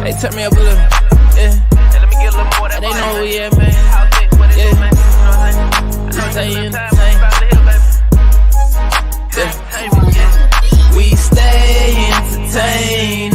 Hey, turn me up a little. Yeah. Hey, let me get a little more of that. They know who we at, man. How's it? What it Yeah. do, man? You know what I'm saying? We stay Time entertained. baby. We stay entertaining.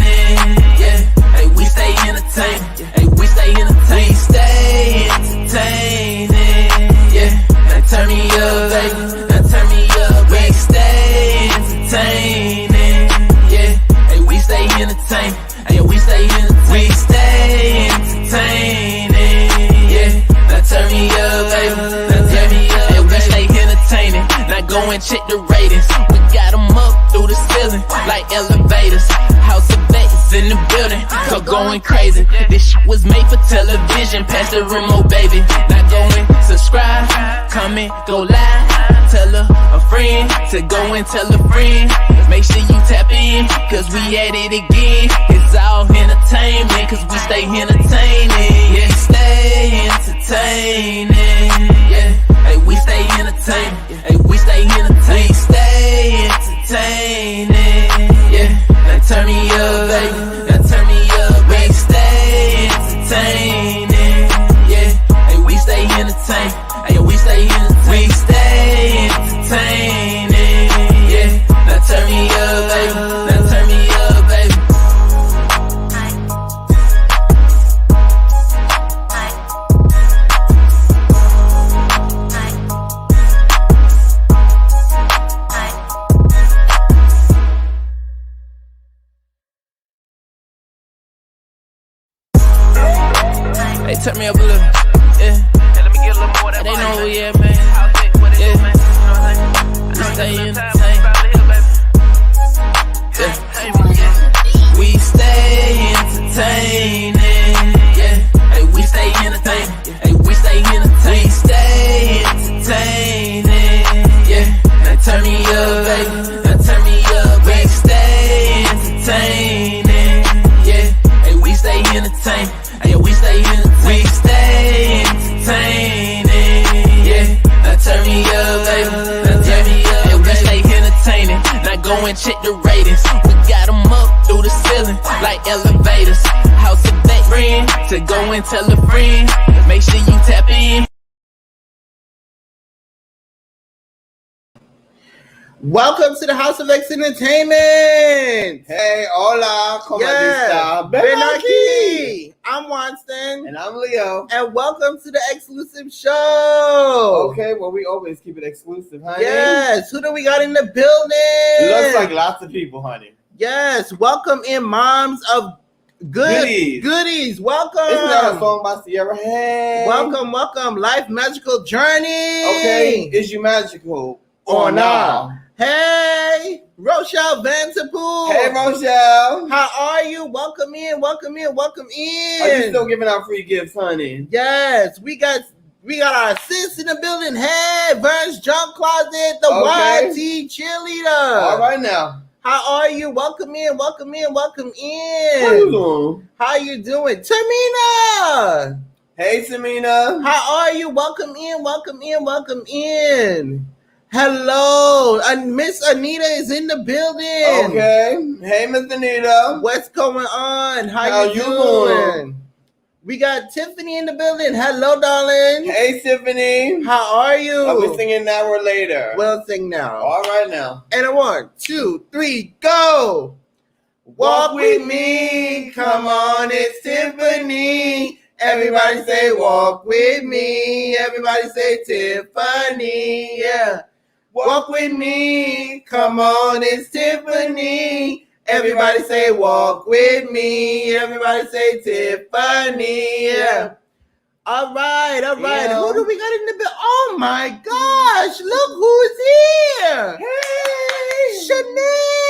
Yeah. Hey, we stay entertaining. Hey, we stay entertaining. We stay entertaining. Yeah. Now turn me up, baby. Now turn me up. We stay entertaining. Yeah. Hey, we stay entertaining. Hey, we stay entertaining. We stay entertaining. Yeah. Now turn me up, baby. Now turn me up. Hey, we stay entertaining. Now go and check the ratings. We got them up through the ceiling like elevators. House of Vegas in the building, so going crazy. This shit was made for television. Pass the remote, baby. Now go and subscribe, comment, go live. Tell a friend to go and tell a friend. Make sure you tap in, cause we at it again. It's all entertainment, cause we stay entertaining. Yeah, stay entertaining. Yeah, hey, we stay entertaining. Hey, we stay entertaining. We stay entertaining. Yeah, now turn me up, baby. Now turn me up. We stay entertaining. Yeah, hey, we stay entertaining. Hey, we stay entertaining. We stay entertaining. Yeah, now turn me up, baby. Now turn me up, baby. Hey, turn me up a little. Yeah. Hey, let me get a little more of that. They know who we at, man. How's it? What it Yeah. do, man? You know what I'm saying? We stay Time entertained. Yeah. We stay entertaining. Yeah. Hey, we stay entertaining. Hey, we stay entertaining. We stay entertaining. Yeah. Now turn me up, baby. Now turn me up. We stay entertaining. Yeah. Hey, we stay entertaining. Hey, we stay entertaining. We stay entertaining. Yeah. Now turn me up, baby. Now turn me up. Hey, we stay entertaining. Now go and check the ratings. We got them up through the ceiling like elevators. House of that friend to go and tell a friend. Make sure you tap in. Welcome to the House of X Entertainment. Hey, hola, ¿cómo está? Ben aquí. I'm Winston. And I'm Leo. And welcome to the Xclusive show. Okay, well, we always keep it exclusive, honey. Yes. Who do we got in the building? Looks like lots of people, honey. Yes. Welcome in, moms of goodies. Welcome. Isn't that a song by Sierra? Hey. Welcome. Life Magical Journey. Okay, is you magical or not? Hey, Rochelle Vanterpool. Hey, Rochelle. How are you? Welcome in. Are you still giving out free gifts, honey? Yes, we got our sis in the building. Hey, Vern's Junk Closet, the YT cheerleader. All right now. How are you? Welcome in. How you doing? How you doing? Tamina. Hey, Tamina. How are you? Welcome in. Hello, and Miss Anita is in the building. Okay. Hey, Miss Anita. What's going on? How you doing? We got Tiffany in the building. Hello, darling. Hey, Tiffany. How are you? Are we singing now or later? We'll sing now. All right now. And a 1, 2, 3, go. Walk with me. Come on, it's Tiffany. Everybody say walk with me. Everybody say Tiffany. Yeah. Walk with me. Come on, it's Tiffany. Everybody say walk with me. Everybody say Tiffany. Yeah. All right. Yeah. Who do we got in the building? Oh my gosh. Look who's here. Hey.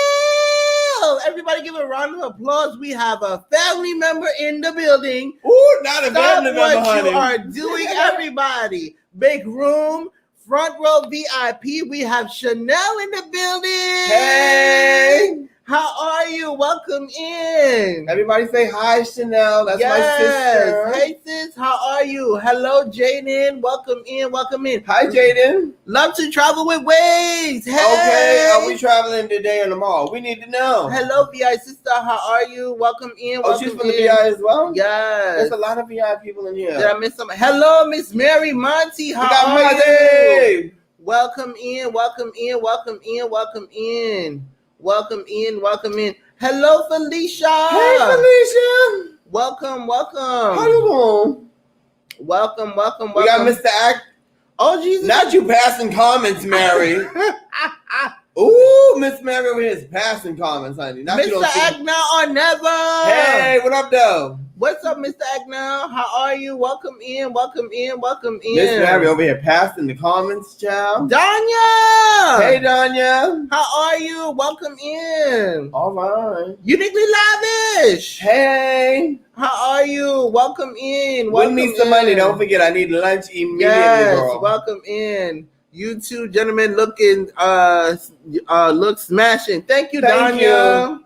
Chanel. Everybody give a round of applause. We have a family member in the building. Ooh, not a Stop family what member, honey. you are doing, everybody. Big room. Front row VIP. We have Chanel in the building. Hey. How are you? Welcome in. Everybody say hi, Chanel. That's my sister. Hey sis, how are you? Hello, Jaden. Welcome in. Welcome in. Hi, Jaden. Love to travel with Waves. Hey. Okay, are we traveling today or tomorrow? We need to know. Hello, VI sister. How are you? Welcome in. Oh, Welcome she's from the in. VI as well? Yes. There's a lot of VI people in here. Did I miss something? Hello, Miss Mary Monty. How We got are you? Monty. Welcome in. Welcome in. Welcome in. Welcome in. Welcome in. Welcome in. Hello, Felicia. Hey, Felicia. Welcome. How Welcome. you doing? Welcome. Welcome. We got Welcome. Mr. Act. Oh, Jesus. Not you passing comments, Mary. Ooh, Miss Mary over here is passing comments, honey. Not you Mr. don't see- Agnell or never. Hey, what up, though? What's up, Mr. Agnell? How are you? Welcome in. Welcome in. Welcome in. Miss Mary over here passing the comments, child. Danya. Hey, Danya. How are you? Welcome in. All right. Uniquely lavish. Hey. How are you? Welcome in. Win Welcome me some in. money. Don't forget, I need lunch immediately, Yes, girl. welcome in. You two gentlemen looking look smashing. Thank you, Thank Danya.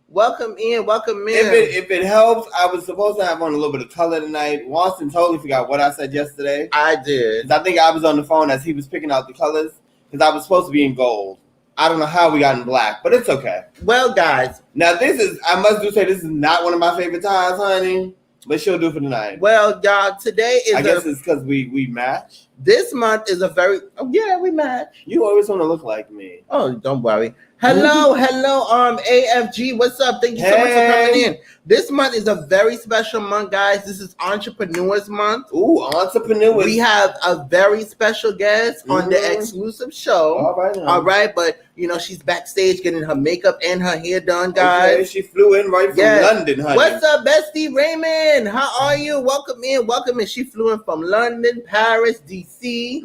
Welcome in. Welcome in. If it helps, I was supposed to have on a little bit of color tonight. Watson totally forgot what I said yesterday. I did. 'Cause I think I was on the phone as he was picking out the colors. Because I was supposed to be in gold. I don't know how we got in black, but it's okay. Well, guys. Now I must do say this is not one of my favorite ties, honey. But she'll do for tonight. Well, y'all, today is I guess it's because we match. this month is a very we match. You always want to look like me. Oh, don't worry. Hello, AFG. What's up? Thank you so much for coming in. This month is a very special month, guys. This is Entrepreneurs Month. Ooh, entrepreneurs. We have a very special guest on the Exclusive show. All right, now. All right, but she's backstage getting her makeup and her hair done, guys. Okay, she flew in right from London, honey. What's up, Bestie Raymond? How are you? Welcome in. Welcome in. She flew in from London, Paris, DC,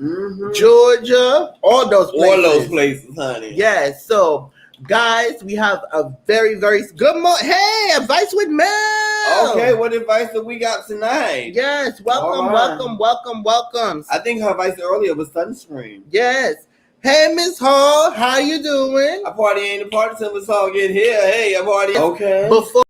Georgia, all those places. Honey. Yes. So, guys, we have a very, very good morning. Hey, advice with Mel. Okay, what advice do we got tonight? Yes. Welcome, welcome. I think her advice earlier was sunscreen. Yes. Hey, Miss Hall, how you doing? I party ain't a party till Miss Hall get here. Hey, I party. Okay. Before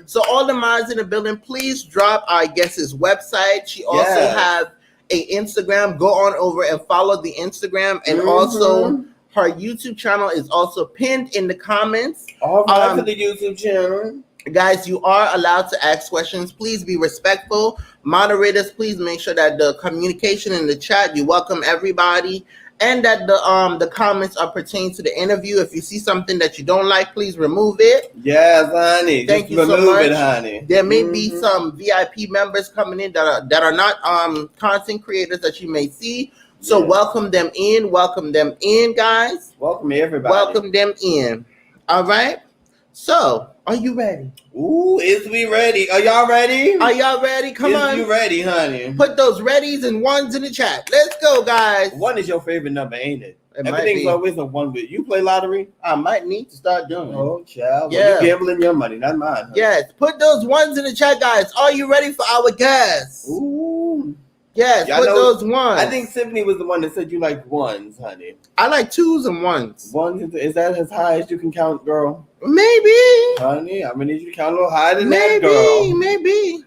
so all the mods in the building, please drop our guest's website. She also have a Instagram. Go on over and follow the Instagram, and also her YouTube channel is also pinned in the comments. All right, to the YouTube channel. Guys, you are allowed to ask questions. Please be respectful. Moderators, please make sure that the communication in the chat, you welcome everybody, and that the comments are pertaining to the interview. If you see something that you don't like, please remove it. Yes, honey. Thank you so much. Remove it, honey. There may be some VIP members coming in that are not content creators that you may see. So welcome them in, guys. Welcome everybody. Welcome them in. All right. So, are you ready? Ooh, is we ready? Are y'all ready? Are y'all ready? Come on. Is you ready, honey? Put those readies and ones in the chat. Let's go, guys. One is your favorite number, ain't it? It might Everything's be. always a one with you. Play lottery? I might need to start doing it. Oh, child. Yeah. Well, you gambling your money, not mine. Honey. Yes. Put those ones in the chat, guys. Are you ready for our guests? Ooh. Yes. Y'all put know- those ones. I think Symphony was the one that said you like ones, honey. I like twos and ones. Ones, is that as high as you can count, girl? Maybe. Honey, I'm gonna need you to count a little higher than that, girl. Maybe.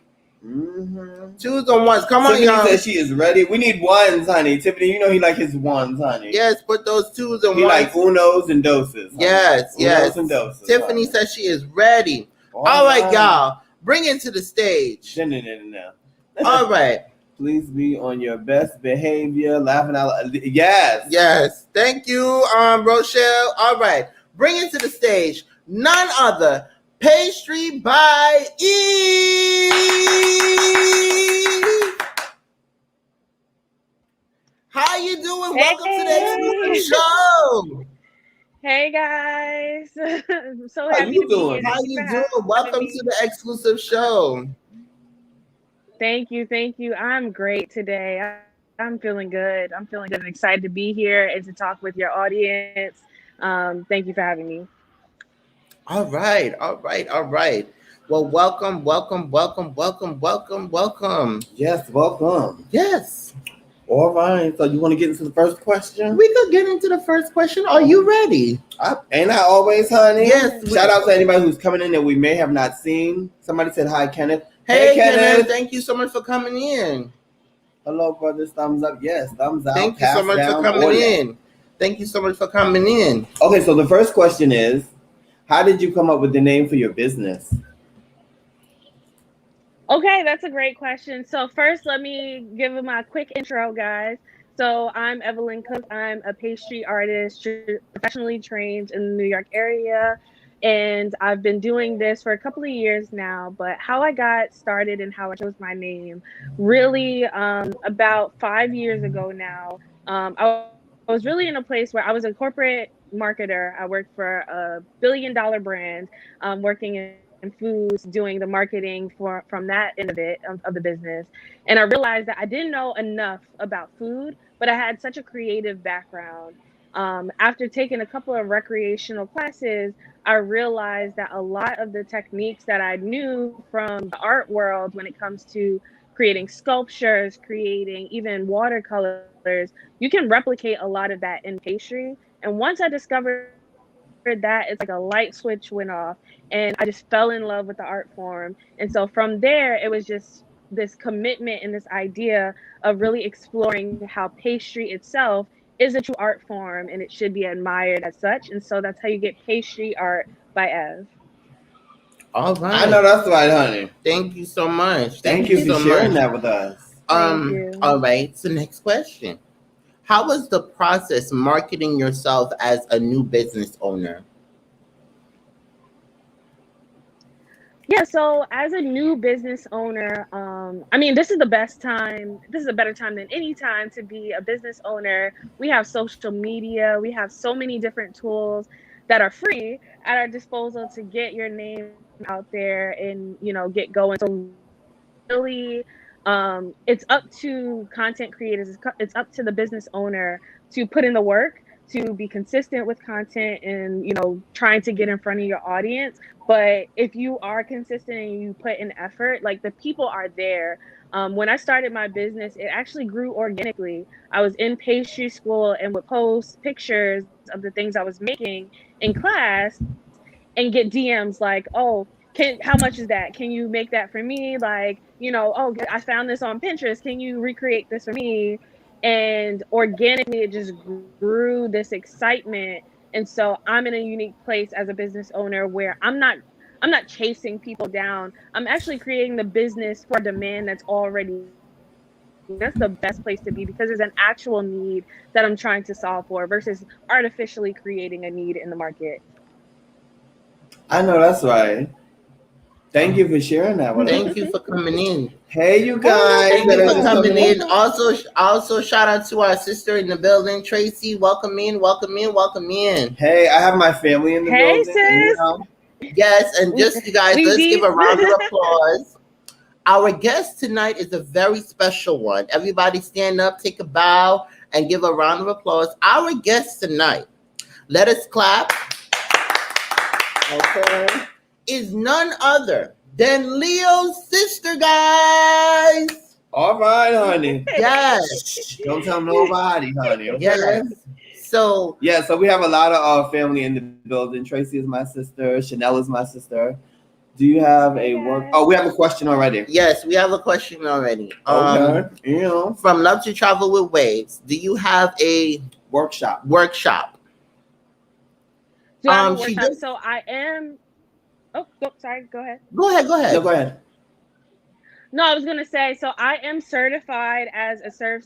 Mm-hmm. Twos and ones. Come on, Tiffany y'all. says she is ready. We need ones, honey. Tiffany, you know he like his ones, honey. Yes. Put those twos and He ones. like unos and doses. Honey. Yes. Unos and doses. Tiffany says she is ready. All right, y'all. Bring it to the stage. No. All right. Please be on your best behavior, laughing out loud. Yes. Yes. Thank you, Rochelle. All right. Bring it to the stage. None other. Pastrie by E. How you doing? Welcome to the Exclusive show. Hey guys. I'm so How happy you to be doing? here. How Thank you for doing? having Welcome me. to the Exclusive show. Thank you. I'm great today. I'm feeling good. I'm excited to be here and to talk with your audience. Thank you for having me. All right. Well, welcome. Yes, welcome. Yes. All right. So you want to get into the first question? We could get into the first question. Are you ready? Ain't I always, honey? Yes. Shout out to anybody who's coming in that we may have not seen. Somebody said hi, Kenneth. Hey, Kenneth. Thank you so much for coming in. Hello, brothers. Thumbs up. Yes, thumbs out. Thank you so pass much for down, coming or in. Thank you so much for coming in. Okay, so the first question is, how did you come up with the name for your business? Okay, that's a great question. So first, let me give my quick intro, guys. So I'm Evelyn Cook. I'm a pastry artist, professionally trained in the New York area, and I've been doing this for a couple of years now. But how I got started and how I chose my name, really, about 5 years ago now, I was really in a place where I was a corporate marketer. I worked for a billion-dollar brand, working in foods, doing the marketing from that end of it of the business. And I realized that I didn't know enough about food, but I had such a creative background. After taking a couple of recreational classes, I realized that a lot of the techniques that I knew from the art world when it comes to creating sculptures, creating even watercolors, you can replicate a lot of that in pastry. And once I discovered that, it's like a light switch went off, and I just fell in love with the art form. And so from there, it was just this commitment and this idea of really exploring how pastry itself is a true art form and it should be admired as such. And so that's how you get Pastry Art by Ev. All right. I know that's right, honey. Thank you so much. Thank you for sharing that with us. Thank you. All right. So next question. How was the process marketing yourself as a new business owner? Yeah, so as a new business owner, I mean, this is the best time. This is a better time than any time to be a business owner. We have social media. We have so many different tools that are free at our disposal to get your name out there and, get going. So really, it's up to content creators. It's up to the business owner to put in the work, to be consistent with content and, trying to get in front of your audience. But if you are consistent and you put in effort, like the people are there. When I started my business, it actually grew organically. I was in pastry school and would post pictures of the things I was making in class and get DMs like, oh, how much is that? Can you make that for me? Like, oh, I found this on Pinterest. Can you recreate this for me? And organically, it just grew this excitement. And so I'm in a unique place as a business owner where I'm not chasing people down. I'm actually creating the business for demand that's already. That's the best place to be because there's an actual need that I'm trying to solve for versus artificially creating a need in the market. I know that's right. Thank you for sharing that with us. Thank you for coming in. Hey, you guys. Thank you for coming in. Also, shout out to our sister in the building, Tracy. Welcome in, welcome in, welcome in. Hey, I have my family in the Hey, building. sis. Yes, and just you guys, let's give a round of applause. Our guest tonight is a very special one. Everybody stand up, take a bow, and give a round of applause. Our guest tonight, let us clap. Okay. Is none other than Leo's sister, guys. All right, honey. Yes. Don't tell nobody, honey. Okay? Yes. So we have a lot of family in the building. Tracy is my sister. Chanel is my sister. Do you have a work? Oh, we have a question already. Yes, we have a question already. Okay. From Love to Travel with Waves, do you have a workshop? Do I have a workshop? So I am. Oh, sorry. Go ahead. Go ahead. No, go ahead. No, I was gonna say. So I am certified as a Serve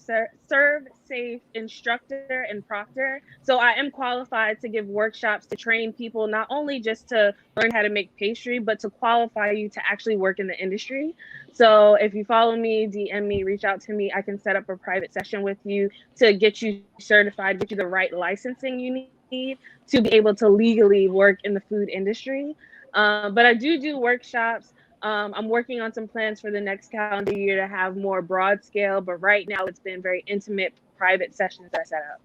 Safe instructor and proctor. So I am qualified to give workshops to train people, not only just to learn how to make pastry, but to qualify you to actually work in the industry. So if you follow me, DM me, reach out to me, I can set up a private session with you to get you certified, get you the right licensing you need to be able to legally work in the food industry. But I do workshops. I'm working on some plans for the next calendar year to have more broad scale, but right now it's been very intimate private sessions that I set up.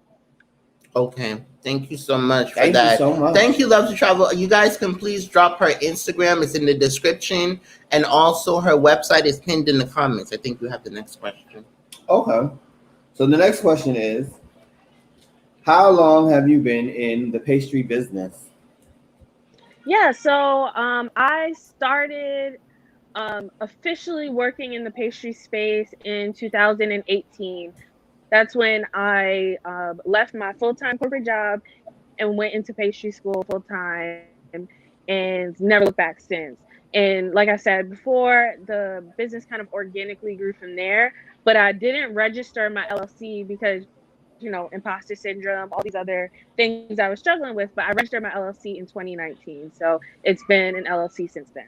Okay. Thank you so much for Thank that. You so much. Thank you, Love to Travel. You guys can please drop her Instagram. It's in the description. And also her website is pinned in the comments. I think you have the next question. Okay. So the next question is, how long have you been in the pastry business? Yeah, so I started officially working in the pastry space in 2018. That's when I left my full time corporate job and went into pastry school full time and never looked back since. And like I said before, the business kind of organically grew from there, but I didn't register my LLC because, imposter syndrome, all these other things I was struggling with. But I registered my LLC in 2019. So it's been an LLC since then.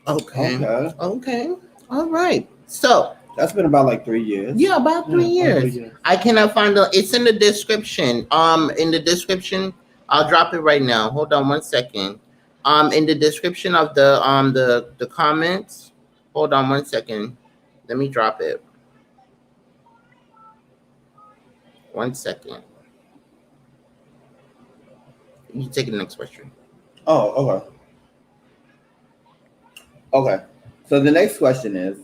Okay. Okay. Okay. All right. So That's been about like 3 years. yeah, about 3 years. 3 years. I cannot find the. It's in the description. In the description, I'll drop it right now. Hold on one second. In the description of the comments. Hold on one second. Let me drop it. One second. You take the next question. Oh, okay. Okay. So the next question is,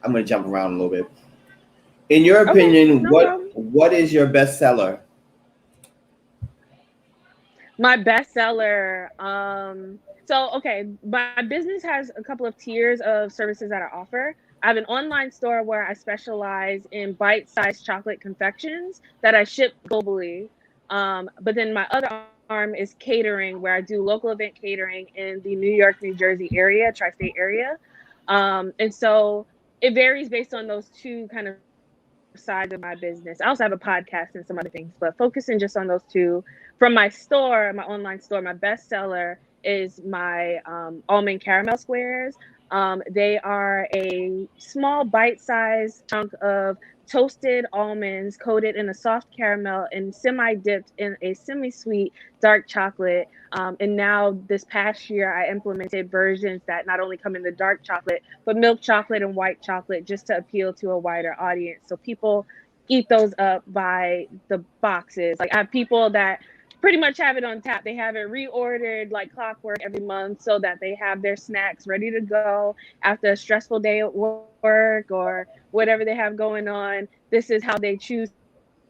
I'm gonna jump around a little bit. In your Okay, opinion, no what problem. what is your bestseller? My bestseller. So okay, my business has a couple of tiers of services that I offer. I have an online store where I specialize in bite-sized chocolate confections that I ship globally. But then my other arm is catering, where I do local event catering in the New York, New Jersey area, tri-state area. And so it varies based on those two kind of sides of my business. I also have a podcast and some other things, but focusing just on those two. From my store, my online store, my bestseller is my almond caramel squares. They are a small bite-sized chunk of toasted almonds coated in a soft caramel and semi-dipped in a semi-sweet dark chocolate. And now this past year, I implemented versions that not only come in the dark chocolate, but milk chocolate and white chocolate just to appeal to a wider audience. So people eat those up by the boxes. Like I have people that pretty much have it on tap. They have it reordered like clockwork every month so that they have their snacks ready to go after a stressful day at work or whatever they have going on. This is how they choose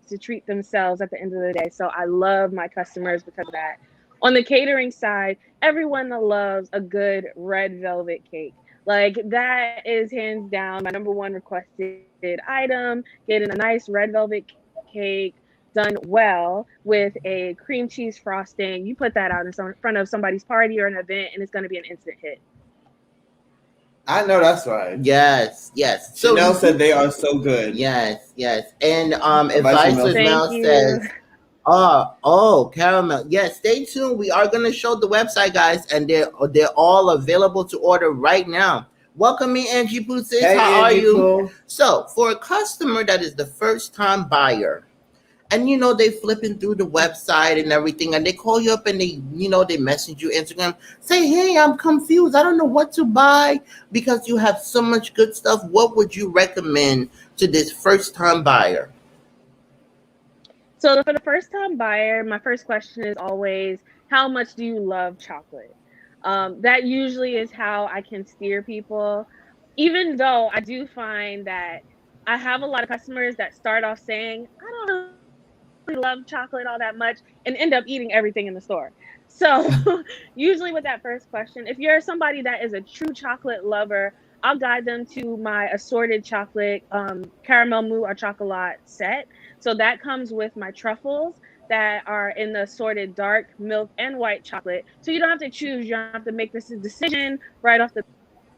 to treat themselves at the end of the day. So I love my customers because of that. On the catering side, everyone loves a good red velvet cake. Like that is hands down my number one requested item. Getting a nice red velvet cake done well with a cream cheese frosting. You put that out in front of somebody's party or an event, and it's going to be an instant hit. I know that's right. Yes, yes. So Chanel said they are so good. yes, yes. And Advice Advice with with Mel. Mel Thank you. says, oh, caramel. Yes, stay tuned. We are gonna show the website, guys, and they're all available to order right now. Welcome me, Angie Pusis. Hey, How are Angie you? Pooh. So, for a customer that is the first time buyer, and they flipping through the website and everything, and they call you up and they message you Instagram, say, hey, I'm confused, I don't know what to buy because you have so much good stuff. What would you recommend to this first time buyer? So for the first time buyer, my first question is always, how much do you love chocolate? That usually is how I can steer people. Even though I do find that I have a lot of customers that start off saying, I don't really love chocolate all that much, and end up eating everything in the store. So usually with that first question, if you're somebody that is a true chocolate lover, I'll guide them to my assorted chocolate caramel mou au chocolat set. So that comes with my truffles that are in the assorted dark milk and white chocolate. So you don't have to choose. You don't have to make this decision right off the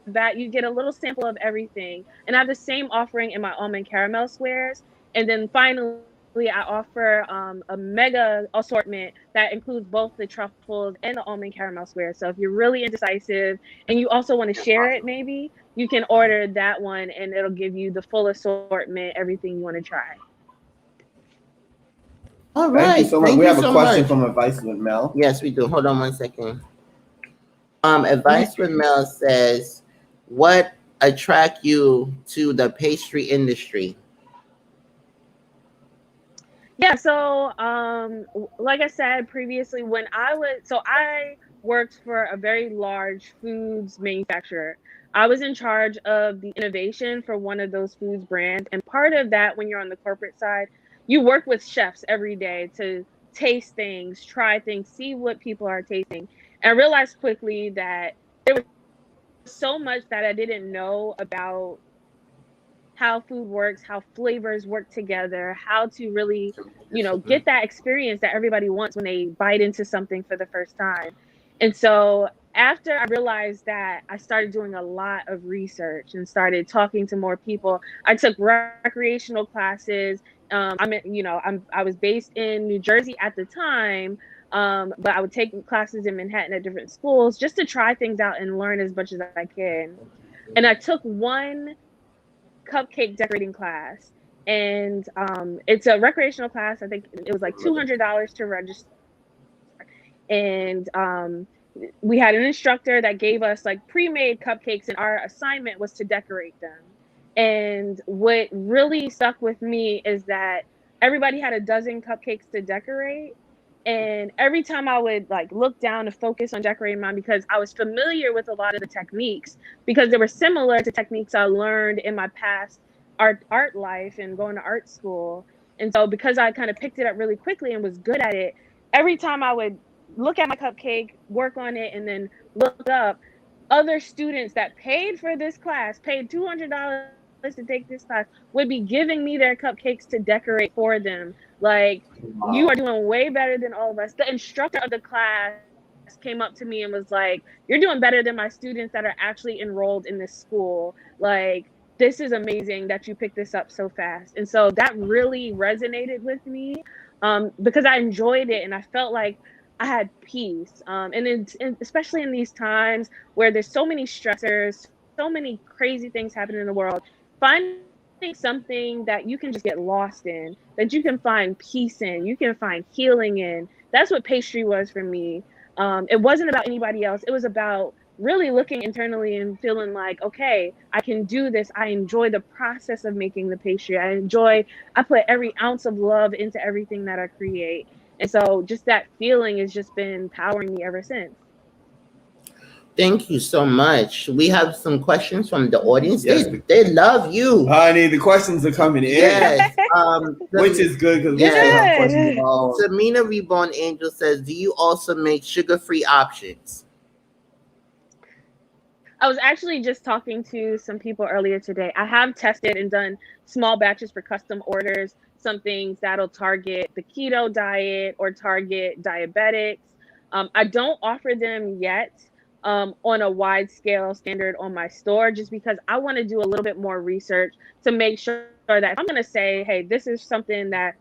bat. You get a little sample of everything. And I have the same offering in my almond caramel squares. And then finally, I offer a mega assortment that includes both the truffles and the almond caramel squares. So if you're really indecisive and you also want to share it, maybe you can order that one and it'll give you the full assortment, everything you want to try. All Thank you right, so much. thank We you have a so question much. from Advice with Mel. Yes, we do. Hold on one second. Advice with Mel says, what attract you to the pastry industry? Yeah, so like I said previously, I worked for a very large foods manufacturer. I was in charge of the innovation for one of those foods brands. And part of that, when you're on the corporate side, you work with chefs every day to taste things, try things, see what people are tasting. And I realized quickly that there was so much that I didn't know about how food works, how flavors work together, how to really, get that experience that everybody wants when they bite into something for the first time. And so after I realized that, I started doing a lot of research and started talking to more people. I took recreational classes. I was based in New Jersey at the time, but I would take classes in Manhattan at different schools just to try things out and learn as much as I can. And I took one cupcake decorating class, and it's a recreational class. I think it was like $200 to register, and we had an instructor that gave us like pre-made cupcakes, and our assignment was to decorate them. And what really stuck with me is that everybody had a dozen cupcakes to decorate, and every time I would like look down to focus on decorating mine, because I was familiar with a lot of the techniques, because they were similar to techniques I learned in my past art life and going to art school. And so because I kind of picked it up really quickly and was good at it, every time I would look at my cupcake, work on it, and then look up, other students that paid for this class, paid $200 to take this class, would be giving me their cupcakes to decorate for them. Like, you are doing way better than all of us. The instructor of the class came up to me and was like, "You're doing better than my students that are actually enrolled in this school. Like, this is amazing that you picked this up so fast." And so that really resonated with me, because I enjoyed it and I felt like I had peace. And especially in these times where there's so many stressors, so many crazy things happening in the world, finding something that you can just get lost in, that you can find peace in, you can find healing in. That's what pastry was for me. It wasn't about anybody else. It was about really looking internally and feeling like, okay, I can do this. I enjoy the process of making the pastry. I put every ounce of love into everything that I create. And so just that feeling has just been powering me ever since. Thank you so much. We have some questions from the audience. Yes. They love you. Honey, the questions are coming in. Yes. Which is good because we Yes. still have questions about. Tamina Reborn Angel says, do you also make sugar-free options? I was actually just talking to some people earlier today. I have tested and done small batches for custom orders, some things that'll target the keto diet or target diabetics. I don't offer them yet on a wide scale standard on my store, just because I want to do a little bit more research to make sure that if I'm going to say, hey, this is something that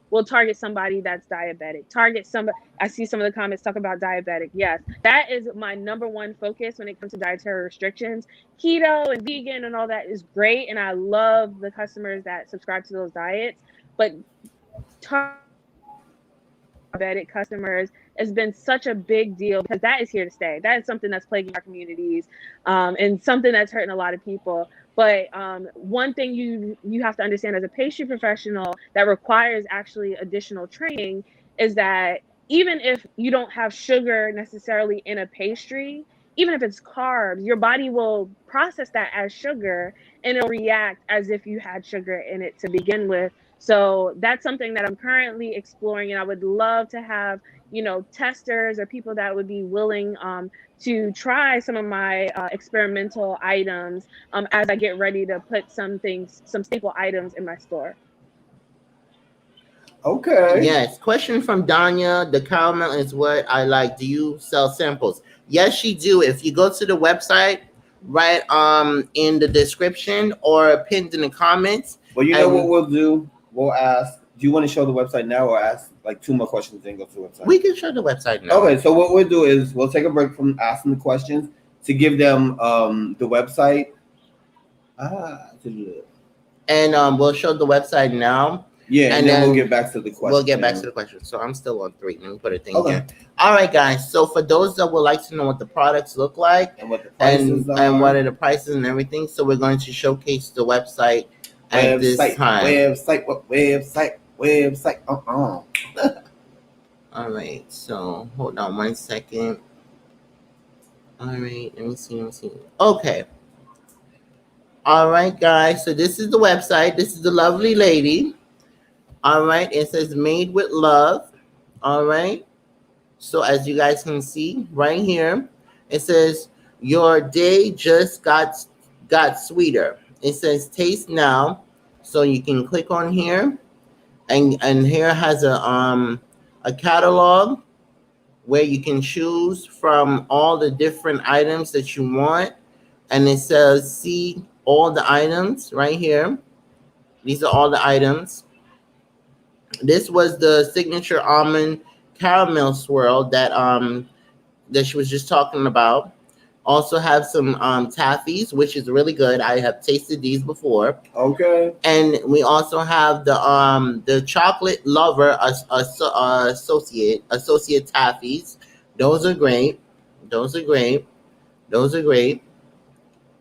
will target somebody that's diabetic. Target somebody. I see some of the comments talk about diabetic. Yes, that is my number one focus when it comes to dietary restrictions. Keto and vegan and all that is great, and I love the customers that subscribe to those diets. But diabetic customers has been such a big deal, because that is here to stay. That is something that's plaguing our communities, and something that's hurting a lot of people. But one thing you have to understand as a pastry professional that requires actually additional training is that even if you don't have sugar necessarily in a pastry, even if it's carbs, your body will process that as sugar and it'll react as if you had sugar in it to begin with. So that's something that I'm currently exploring, and I would love to have, testers or people that would be willing to try some of my experimental items as I get ready to put some staple items in my store. Okay. Yes. Question from Danya. The caramel is what I like. Do you sell samples? Yes, she do. If you go to the website, right in the description or pinned in the comments. Well, you know what we'll do? We'll ask. Do you want to show the website now, or ask like 2 more questions and go to the website? We can show the website now. Okay, so what we'll do is we'll take a break from asking the questions to give them the website. And we'll show the website now. Yeah, and then we'll get back to the question. We'll get back to the question. So I'm still on 3. Let me put a thing here. All right, guys. So for those that would like to know what the products look like and what the prices are, and what are the prices and everything, so we're going to showcase the website at this time. Website. All right. So hold on 1 second. All right. Let me see. Okay. All right, guys. So this is the website. This is the lovely lady. All right. It says made with love. All right. So as you guys can see right here, it says your day just got sweeter. It says taste now. So you can click on here, and here has a catalog where you can choose from all the different items that you want. And it says see all the items right here. These are all the items. This was the signature almond caramel swirl that she was just talking about. Also have some taffies, which is really good. I have tasted these before. Okay. And we also have the chocolate lover associate taffies. Those are great. Those are great. Those are great.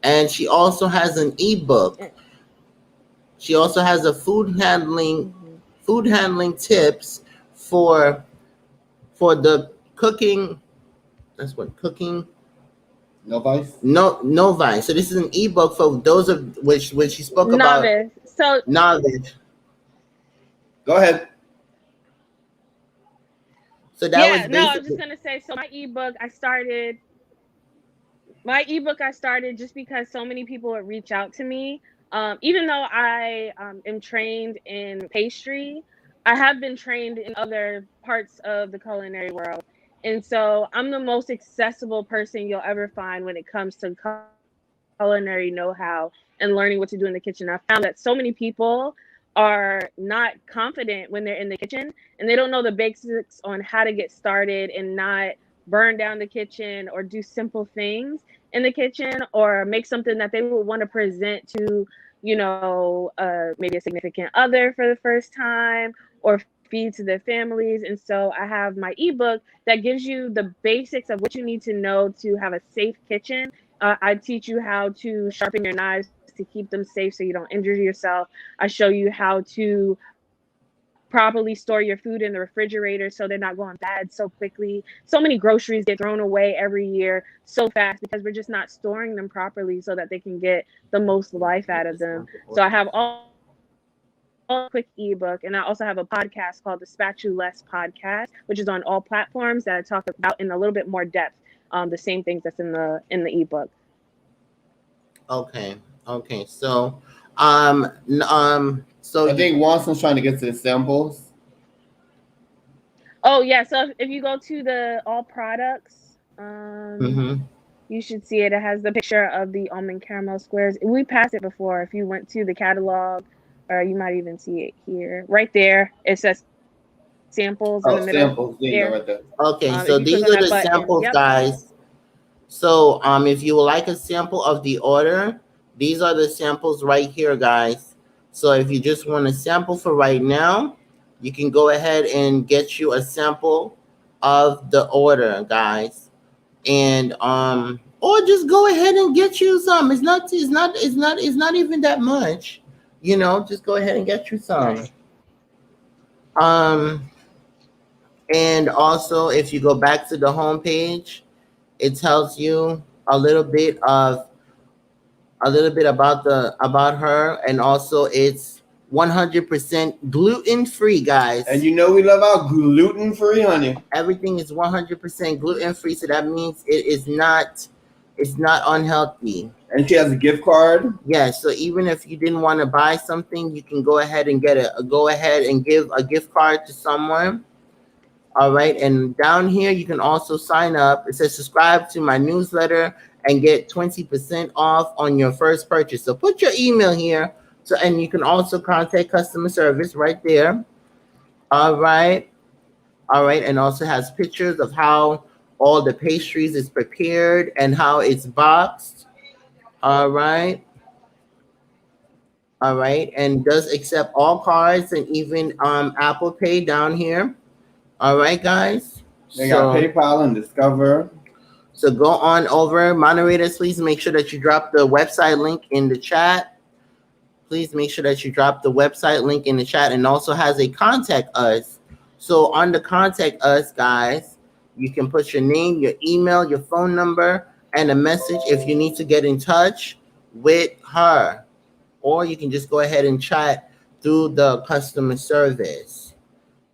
And she also has an ebook. She also has a food handling tips for the cooking. That's what cooking. No vice. No vice. So this is an ebook for those of which she spoke about Novice. So knowledge. Go ahead. So that yeah, was no, I was basically just gonna say. So my ebook I started just because so many people would reach out to me. Even though I am trained in pastry, I have been trained in other parts of the culinary world. And so I'm the most accessible person you'll ever find when it comes to culinary know-how and learning what to do in the kitchen. I found that so many people are not confident when they're in the kitchen and they don't know the basics on how to get started and not burn down the kitchen or do simple things in the kitchen or make something that they would want to present to, maybe a significant other for the first time or feed to their families. And so I have my ebook that gives you the basics of what you need to know to have a safe kitchen. I teach you how to sharpen your knives to keep them safe so you don't injure yourself. I show you how to properly store your food in the refrigerator so they're not going bad so quickly. So many groceries get thrown away every year so fast because we're just not storing them properly so that they can get the most life out of them. So I have all quick ebook, and I also have a podcast called the Spatuless Podcast, which is on all platforms that I talk about in a little bit more depth, the same things that's in the ebook. okay. Okay. So I think Watson's trying to get to the samples. Oh yeah, so if you go to the all products, mhm. you should see it. It has the picture of the almond caramel squares. We passed it before. If you went to the catalog, or you might even see it here, right there. It says samples in the middle. Samples. There you go, right there. Okay, If so you click these on are that the button, samples, yep. guys. So if you would like a sample of the order, these are the samples right here, guys. So if you just want a sample for right now, you can go ahead and get you a sample of the order, guys. And or just go ahead and get you some. It's not even that much. Just go ahead and get you some. Right. And also if you go back to the home page, it tells you a little bit about her, and also it's 100% gluten free, guys. And we love our gluten free, honey. Everything is 100% gluten free, so that means it's not unhealthy. And she has a gift card. Yeah, so even if you didn't want to buy something, you can go ahead and give a gift card to someone. All right, and down here you can also sign up. It says subscribe to my newsletter and get 20% off on your first purchase. So put your email here, and you can also contact customer service right there. All right, and also has pictures of how all the pastries is prepared and how it's boxed. All right, and does accept all cards and even Apple Pay down here. All right, guys. They got PayPal and Discover. So go on over. Moderators, please make sure that you drop the website link in the chat. Please make sure that you drop the website link in the chat, and also has a contact us. So on the contact us, guys, you can put your name, your email, your phone number, and a message if you need to get in touch with her, or you can just go ahead and chat through the customer service.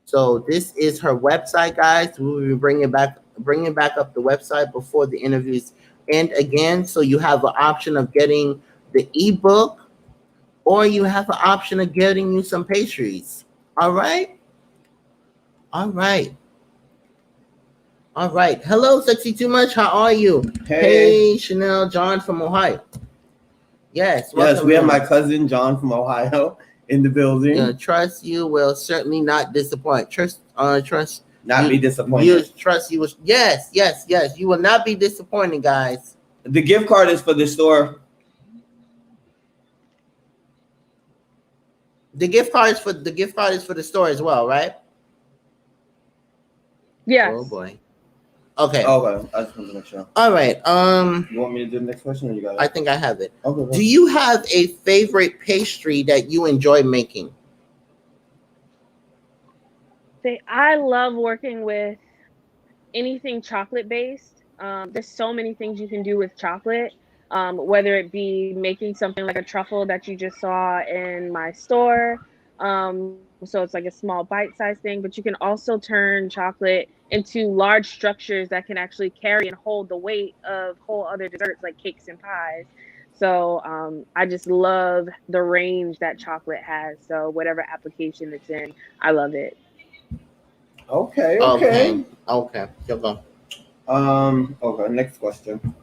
So this is her website, guys. We will be bringing back up the website before the interviews end again. So you have an option of getting the ebook, or you have an option of getting you some pastries. All right, all right, all right. Hello, sexy too much. How are you? Hey, Chanel, John from Ohio. Yes, Yes, we have in. my cousin John from Ohio in the building. Yeah, trust you will certainly not disappoint. Trust Not you, be disappointed. You trust you will. Yes, yes, yes. You will not be disappointed, guys. The gift card is for the store. The gift card is for the store as well, right? Yes. Oh boy. Okay. Okay, I just want to make sure. All right. You want me to do the next question, or you got it? I think I have it. Okay. Do you have a favorite pastry that you enjoy making? I love working with anything chocolate based. There's so many things you can do with chocolate, whether it be making something like a truffle that you just saw in my store. So it's like a small bite sized thing, but you can also turn chocolate into large structures that can actually carry and hold the weight of whole other desserts like cakes and pies. So I just love the range that chocolate has. So whatever application it's in, I love it. Okay. You'll go. Okay. Next question.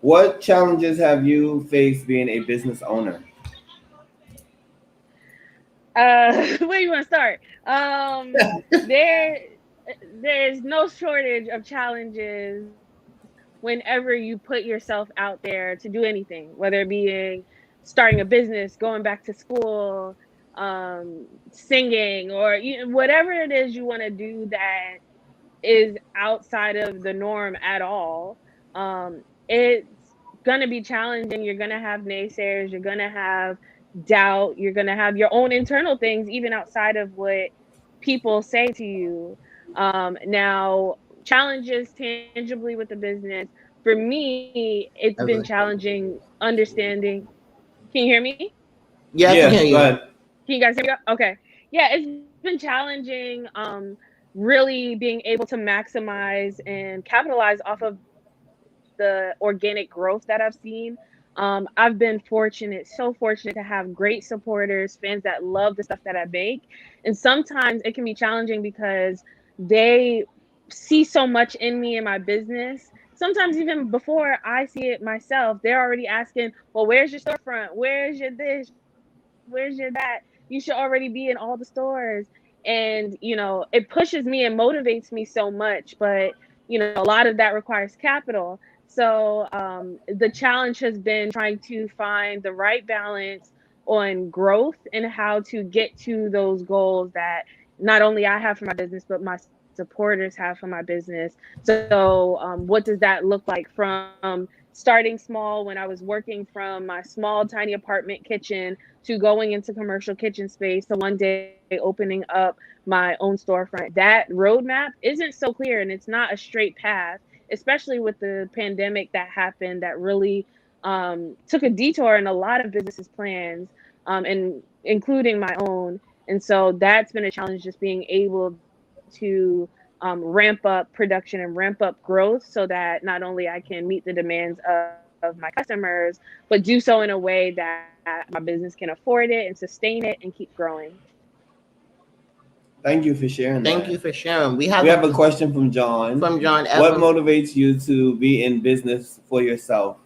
What challenges have you faced being a business owner? Where you want to start? There's no shortage of challenges whenever you put yourself out there to do anything, whether it being starting a business, going back to school, singing, or whatever it is you want to do that is outside of the norm at all. It's gonna be challenging. You're gonna have naysayers. You're gonna have doubt. You're gonna have your own internal things, even outside of what people say to you. Now, challenges tangibly with the business. For me, it's been challenging understanding. Can you hear me? Yeah, I can hear Go you. ahead. Can you guys hear me? Okay. Yeah, it's been challenging. Really being able to maximize and capitalize off of the organic growth that I've seen. I've been fortunate, so fortunate to have great supporters, fans that love the stuff that I make. And sometimes it can be challenging because they see so much in me and my business. Sometimes even before I see it myself, they're already asking, well, where's your storefront? Where's your this? Where's your that? You should already be in all the stores. And, it pushes me and motivates me so much. But, a lot of that requires capital. So the challenge has been trying to find the right balance on growth and how to get to those goals that not only I have for my business, but my supporters have for my business. So what does that look like from starting small when I was working from my small, tiny apartment kitchen to going into commercial kitchen space to one day opening up my own storefront? That roadmap isn't so clear, and it's not a straight path, especially with the pandemic that happened that really took a detour in a lot of businesses' plans, and including my own. And so that's been a challenge, just being able to ramp up production and ramp up growth so that not only I can meet the demands of my customers, but do so in a way that my business can afford it and sustain it and keep growing. Thank you for sharing. Thank you for sharing. We have a question from John. From John. What motivates you to be in business for yourself?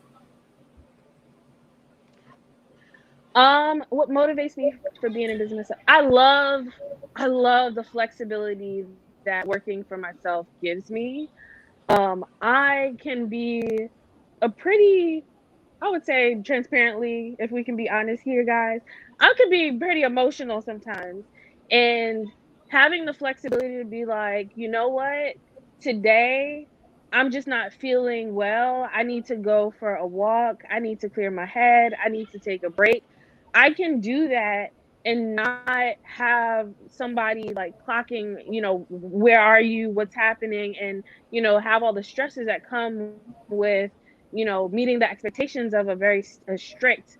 What motivates me for being in business? I love the flexibility that working for myself gives me. I can be a pretty, I would say transparently, if we can be honest here, guys, I could be pretty emotional sometimes. And having the flexibility to be like, you know what, today I'm just not feeling well. I need to go for a walk. I need to clear my head. I need to take a break. I can do that and not have somebody like clocking, where are you, what's happening, and, have all the stresses that come with meeting the expectations of a strict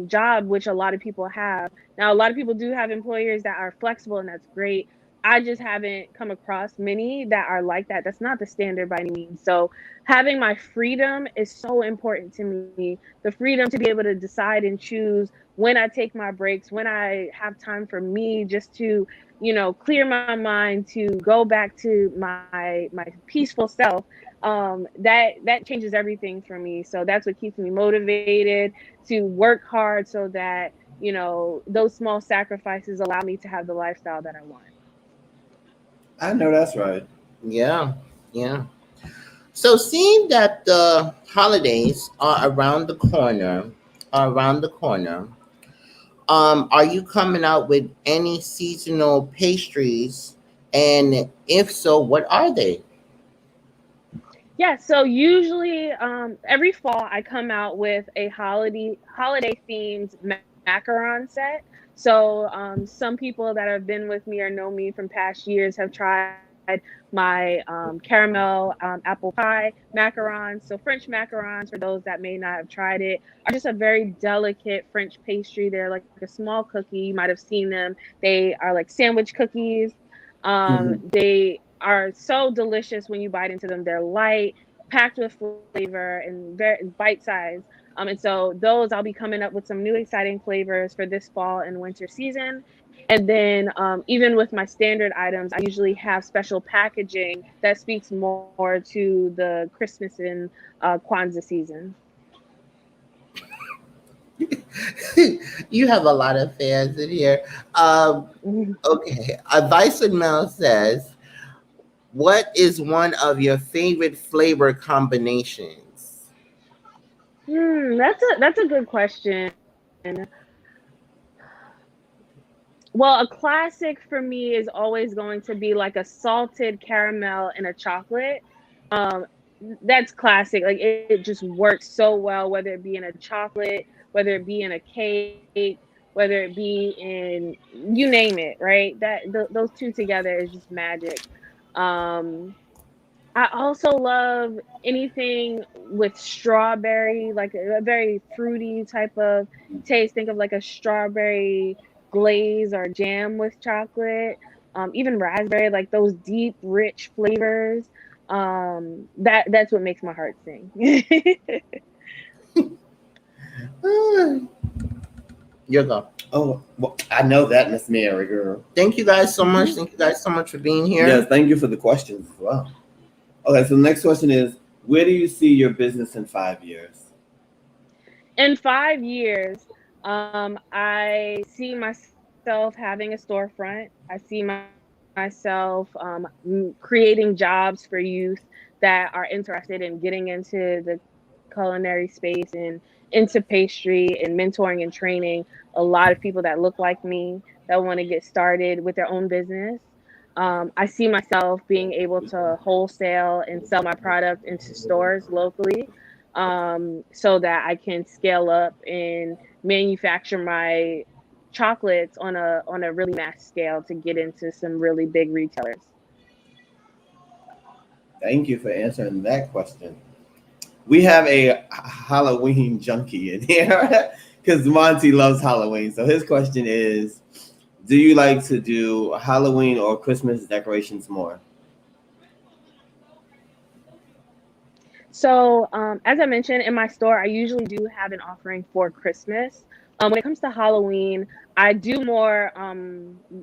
job, which a lot of people have. Now, a lot of people do have employers that are flexible, and that's great. I just haven't come across many that are like that. That's not the standard by any means. So having my freedom is so important to me. The freedom to be able to decide and choose when I take my breaks, when I have time for me, just to, clear my mind, to go back to my peaceful self. That changes everything for me. So that's what keeps me motivated to work hard, so that those small sacrifices allow me to have the lifestyle that I want. I know that's right. Yeah, yeah. So seeing that the holidays are around the corner, are you coming out with any seasonal pastries? And if so, what are they? Yeah, so usually every fall I come out with a holiday themed macaron set. So some people that have been with me or know me from past years have tried my caramel apple pie macarons. So French macarons, for those that may not have tried it, are just a very delicate French pastry. They're like a small cookie. You might have seen them. They are like sandwich cookies. Hmm. They are so delicious when you bite into them. They're light, packed with flavor, and very bite size. And so those, I'll be coming up with some new exciting flavors for this fall and winter season. And then even with my standard items, I usually have special packaging that speaks more to the Christmas and Kwanzaa season. You have a lot of fans in here. Okay, Advice with Mel says, "What is one of your favorite flavor combinations?" That's a good question. Well, a classic for me is always going to be like a salted caramel and a chocolate. Um, that's classic. Like it just works so well, whether it be in a chocolate, whether it be in a cake, whether it be in, you name it, right? Those two together is just magic. Um, I also love anything with strawberry, like a very fruity type of taste. Think of like a strawberry glaze or jam with chocolate, even raspberry, like those deep, rich flavors. That's what makes my heart sing. Ah, your go. Oh, well, I know that, Miss Mary, girl. Thank you guys so much. Mhm. Thank you guys so much for being here. Yes, thank you for the questions as well. Okay, so the next question is, where do you see your business in 5 years? In 5 years, I see myself having a storefront. I see myself creating jobs for youth that are interested in getting into the culinary space and into pastry and mentoring and training a lot of people that look like me that want to get started with their own business. I see myself being able to wholesale and sell my product into stores locally, so that I can scale up and manufacture my chocolates on a really mass scale to get into some really big retailers. Thank you for answering that question. We have a Halloween junkie in here because Monty loves Halloween. So his question is, do you like to do Halloween or Christmas decorations more? So, as I mentioned in my store, I usually do have an offering for Christmas. When it comes to Halloween, I do more,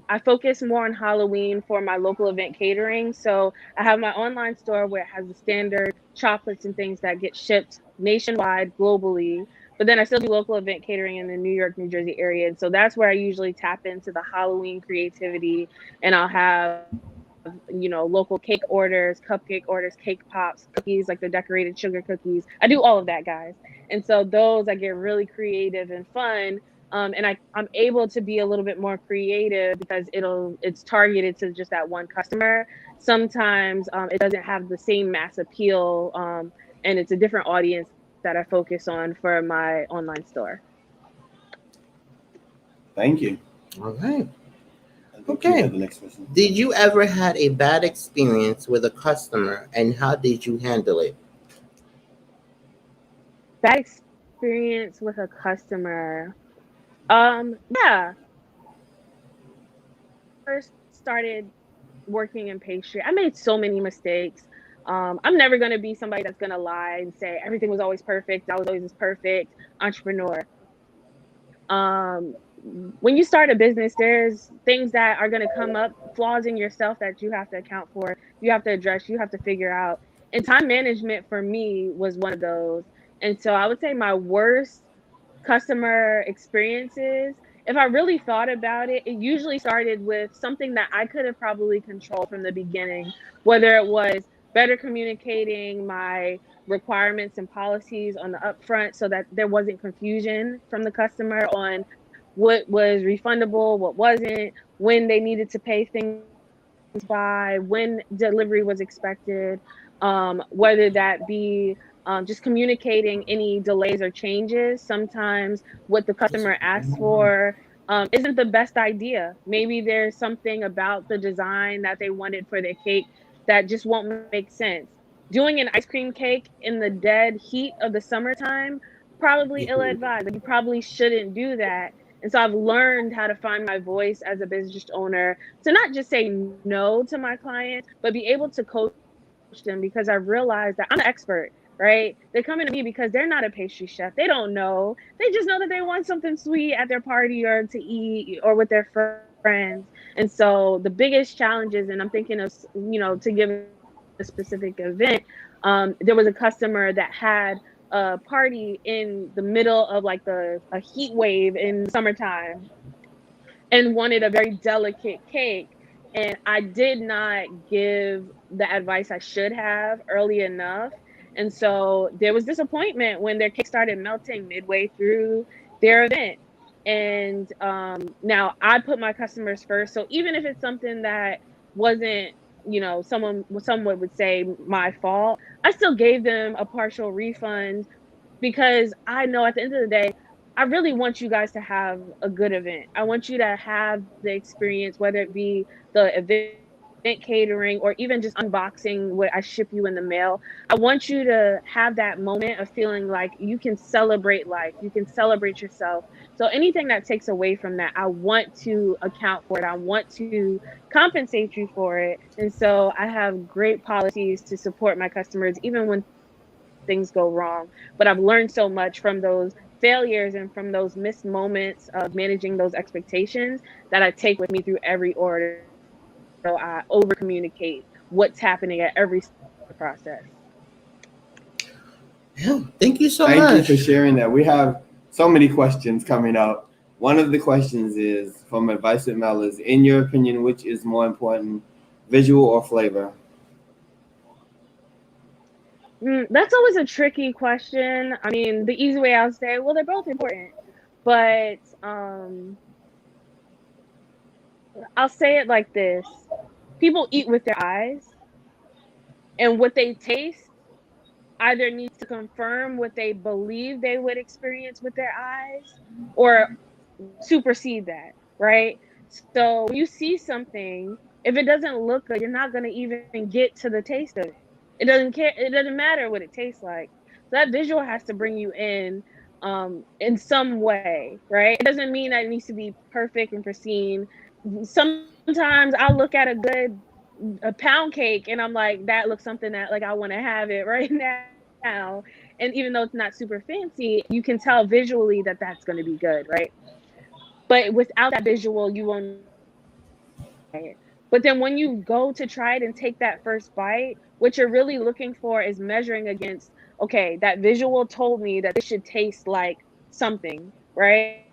I focus more on Halloween for my local event catering. So, I have my online store where it has the standard chocolates and things that get shipped nationwide, globally. But then I still do local event catering in the New York, New Jersey area. And so that's where I usually tap into the Halloween creativity. And I'll have, local cake orders, cupcake orders, cake pops, cookies, like the decorated sugar cookies. I do all of that, guys. And so those, I get really creative and fun. And I'm able to be a little bit more creative because it's targeted to just that one customer. Sometimes it doesn't have the same mass appeal, and it's a different audience that I focus on for my online store. Thank you. All right. I think you Okay. have the next question. Did you ever had a bad experience with a customer, and how did you handle it? Bad experience with a customer. Yeah. First started working in pastry, I made so many mistakes. I'm never gonna be somebody that's gonna lie and say everything was always perfect. I was always this perfect entrepreneur. Um, when you start a business, there's things that are going to come up, flaws in yourself that you have to account for, you have to address, you have to figure out. And time management for me was one of those. And so I would say my worst customer experiences, if I really thought about it, it usually started with something that I could have probably controlled from the beginning, whether it was better communicating my requirements and policies on the upfront so that there wasn't confusion from the customer on what was refundable, what wasn't, when they needed to pay things by, when delivery was expected, whether that be just communicating any delays or changes. Sometimes what the customer asks for isn't the best idea. Maybe there's something about the design that they wanted for their cake that just won't make sense. Doing an ice cream cake in the dead heat of the summertime, probably ill advised. Like, you probably shouldn't do that. And so I've learned how to find my voice as a business owner to not just say no to my clients, but be able to coach them, because I realized that I'm an expert, right? They're coming to me because they're not a pastry chef. They don't know. They just know that they want something sweet at their party or to eat or with their friends. And so the biggest challenges, and I'm thinking of, to give a specific event, there was a customer that had a party in the middle of like a heat wave in summertime and wanted a very delicate cake. And I did not give the advice I should have early enough. And so there was disappointment when their cake started melting midway through their event. And now I put my customers first. So even if it's something that wasn't, someone would say my fault, I still gave them a partial refund, because I know at the end of the day, I really want you guys to have a good event. I want you to have the experience, whether it be the event catering or even just unboxing what I ship you in the mail. I want you to have that moment of feeling like you can celebrate life, you can celebrate yourself. So anything that takes away from that, I want to account for it. I want to compensate you for it. And so I have great policies to support my customers, even when things go wrong. But I've learned so much from those failures and from those missed moments of managing those expectations that I take with me through every order. So I over communicate what's happening at every step of the process. Yeah, thank you so Thank much. you for sharing that. We have so many questions coming up. One of the questions is from Advice with Mel is, in your opinion, which is more important, visual or flavor? That's always a tricky question. I mean, the easy way I'll say, well, they're both important, but I'll say it like this. People eat with their eyes, and what they taste either needs to confirm what they believe they would experience with their eyes or supersede that, right? So when you see something, if it doesn't look good, you're not going to even get to the taste of it. It doesn't matter what it tastes like. So that visual has to bring you in some way, right? It doesn't mean that it needs to be perfect and pristine. Sometimes I'll look at a pound cake and I'm like, that looks something that like I want to have it right now. And even though it's not super fancy, you can tell visually that that's going to be good, right? But without that visual, you won't try it. But then when you go to try it and take that first bite, what you're really looking for is measuring against, okay, that visual told me that this should taste like something, right?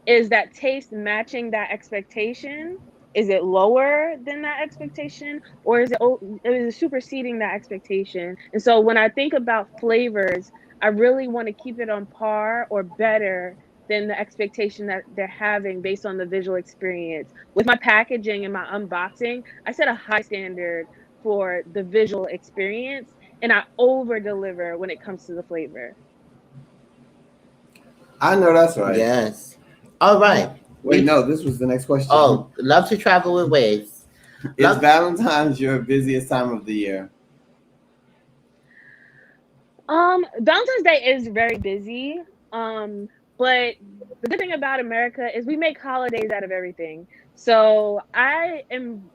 Is that taste matching that expectation? Is it lower than that expectation, or is it superseding that expectation? And so when I think about flavors, I really want to keep it on par or better than the expectation that they're having based on the visual experience. With my packaging and my unboxing, I set a high standard for the visual experience, and I over deliver when it comes to the flavor. I know that's right. Yes. All right. Wait, no, this was the next question. Oh, love to travel with Waze. Is Valentine's your busiest time of the year? Valentine's Day is very busy. But the good thing about America is we make holidays out of everything. So I am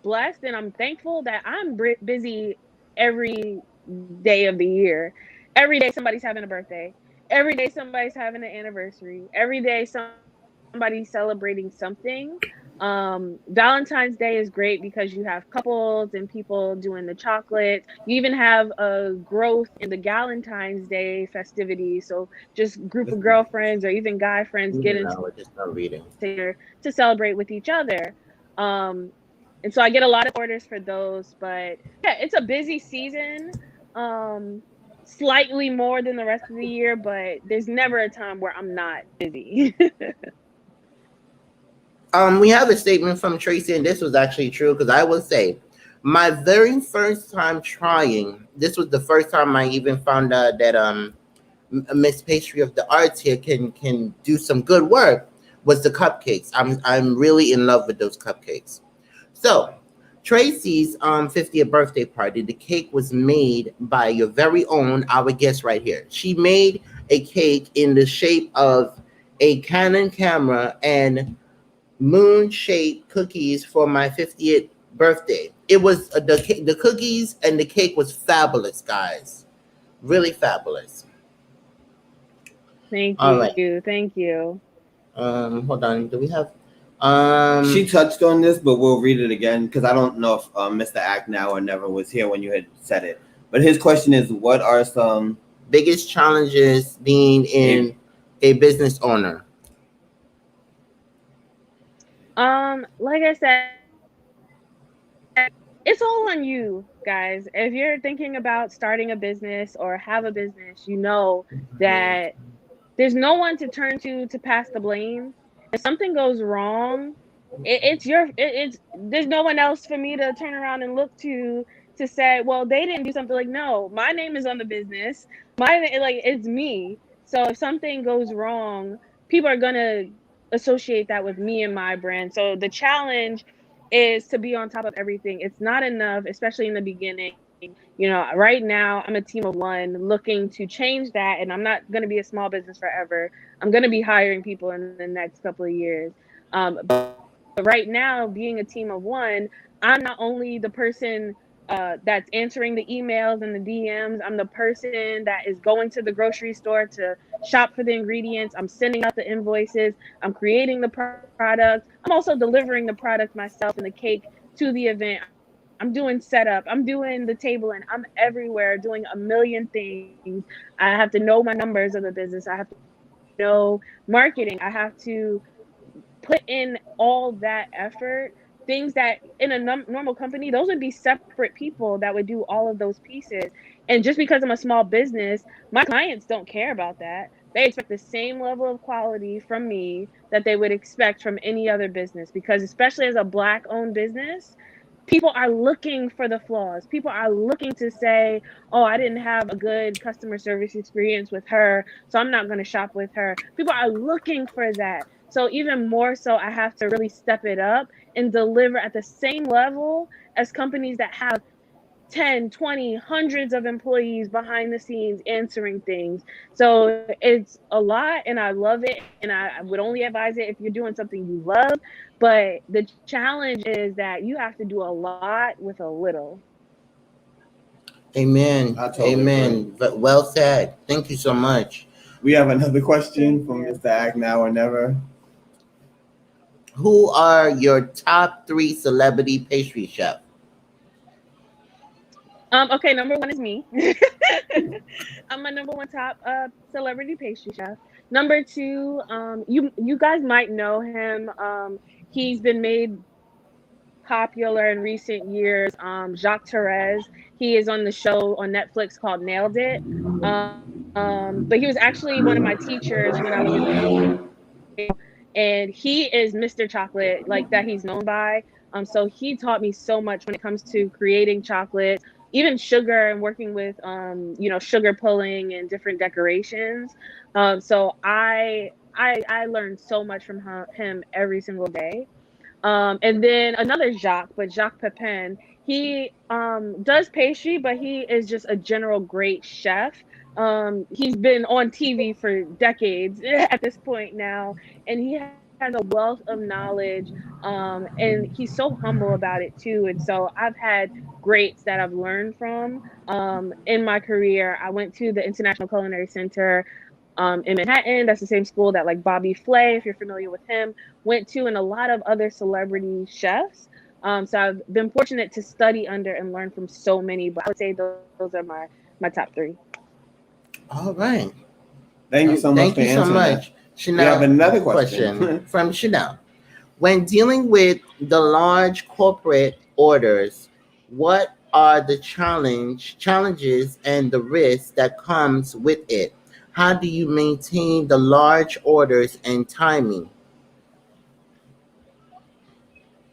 blessed and I'm thankful that I'm busy every day of the year. Every day somebody's having a birthday. Every day somebody's having an anniversary. Every day somebody's celebrating something. Valentine's Day is great because you have couples and people doing the chocolates. You even have a growth in the Galentine's Day festivities. So just group of girlfriends or even guy friends getting No, I just start reading. together to celebrate with each other. Um, and so I get a lot of orders for those. But yeah, it's a busy season, um, slightly more than the rest of the year, but there's never a time where I'm not busy. We have a statement from Tracy, and this was actually true because I will say, my very first time trying, this was the first time I even found out that Miss Pastry of the Arts here can do some good work. Was the cupcakes? I'm really in love with those cupcakes. So Tracy's 50th birthday party, the cake was made by your very own, our guest right here. She made a cake in the shape of a Canon camera and moon-shaped cookies for my 50th birthday. It was the cookies and the cake was fabulous, guys. Really fabulous. Thank All right. you. Thank you. Hold on. Do we have She touched on this, but we'll read it again because I don't know if Mr. Act Now or Never was here when you had said it. But his question is, what are some biggest challenges being in a business owner? Like I said, it's all on you, guys. If you're thinking about starting a business or have a business, you know that there's no one to turn to pass the blame. If something goes wrong, it's there's no one else for me to turn around and look to say, well, they didn't do something. Like, no, my name is on the business. Like, it's me. So if something goes wrong, people are gonna associate that with me and my brand. So the challenge is to be on top of everything. It's not enough, especially in the beginning. Right now I'm a team of one looking to change that, and I'm not going to be a small business forever. I'm going to be hiring people in the next couple of years. But right now, being a team of one, I'm not only the person that's answering the emails and the DMs. I'm the person that is going to the grocery store to shop for the ingredients. I'm sending out the invoices. I'm creating the product. I'm also delivering the product myself and the cake to the event. I'm doing setup. I'm doing the table, and I'm everywhere doing a million things. I have to know my numbers of the business. I have to know marketing. I have to put in all that effort. Things that in a normal company, those would be separate people that would do all of those pieces. And just because I'm a small business, my clients don't care about that. They expect the same level of quality from me that they would expect from any other business, because especially as a Black owned business, people are looking for the flaws. People are looking to say, oh, I didn't have a good customer service experience with her, so I'm not going to shop with her. People are looking for that. So even more so, I have to really step it up and deliver at the same level as companies that have 10, 20, hundreds of employees behind the scenes answering things. So it's a lot, and I love it. And I would only advise it if you're doing something you love. But the challenge is that you have to do a lot with a little. Amen. Totally Amen. But well said. Thank you so much. We have another question from Mr. Act Now or Never. Who are your top 3 celebrity pastry chefs? Okay, number 1 is me. I'm my number 1 top celebrity pastry chef. Number 2, you guys might know him. He's been made popular in recent years. Jacques Therese. He is on the show on Netflix called Nailed It. But he was actually one of my teachers when I was in and he is Mr. Chocolate, like that he's known by. So he taught me so much when it comes to creating chocolate, even sugar, and working with sugar pulling and different decorations. So I learned so much from him every single day. And then another Jacques, but Jacques Pepin, He does pastry, but he is just a general great chef. He's been on TV for decades at this point now, and he has a wealth of knowledge. And he's so humble about it too. And so I've had greats that I've learned from in my career. I went to the International Culinary Center in Manhattan. That's the same school that like Bobby Flay, if you're familiar with him, went to, and a lot of other celebrity chefs. So I've been fortunate to study under and learn from so many, but I would say those are my top three. All right. Thank you so much Thank for you so answering much. that. Chanel, We have another question. from Chanel. When dealing with the large corporate orders, what are the challenges and the risks that comes with it? How do you maintain the large orders and timing?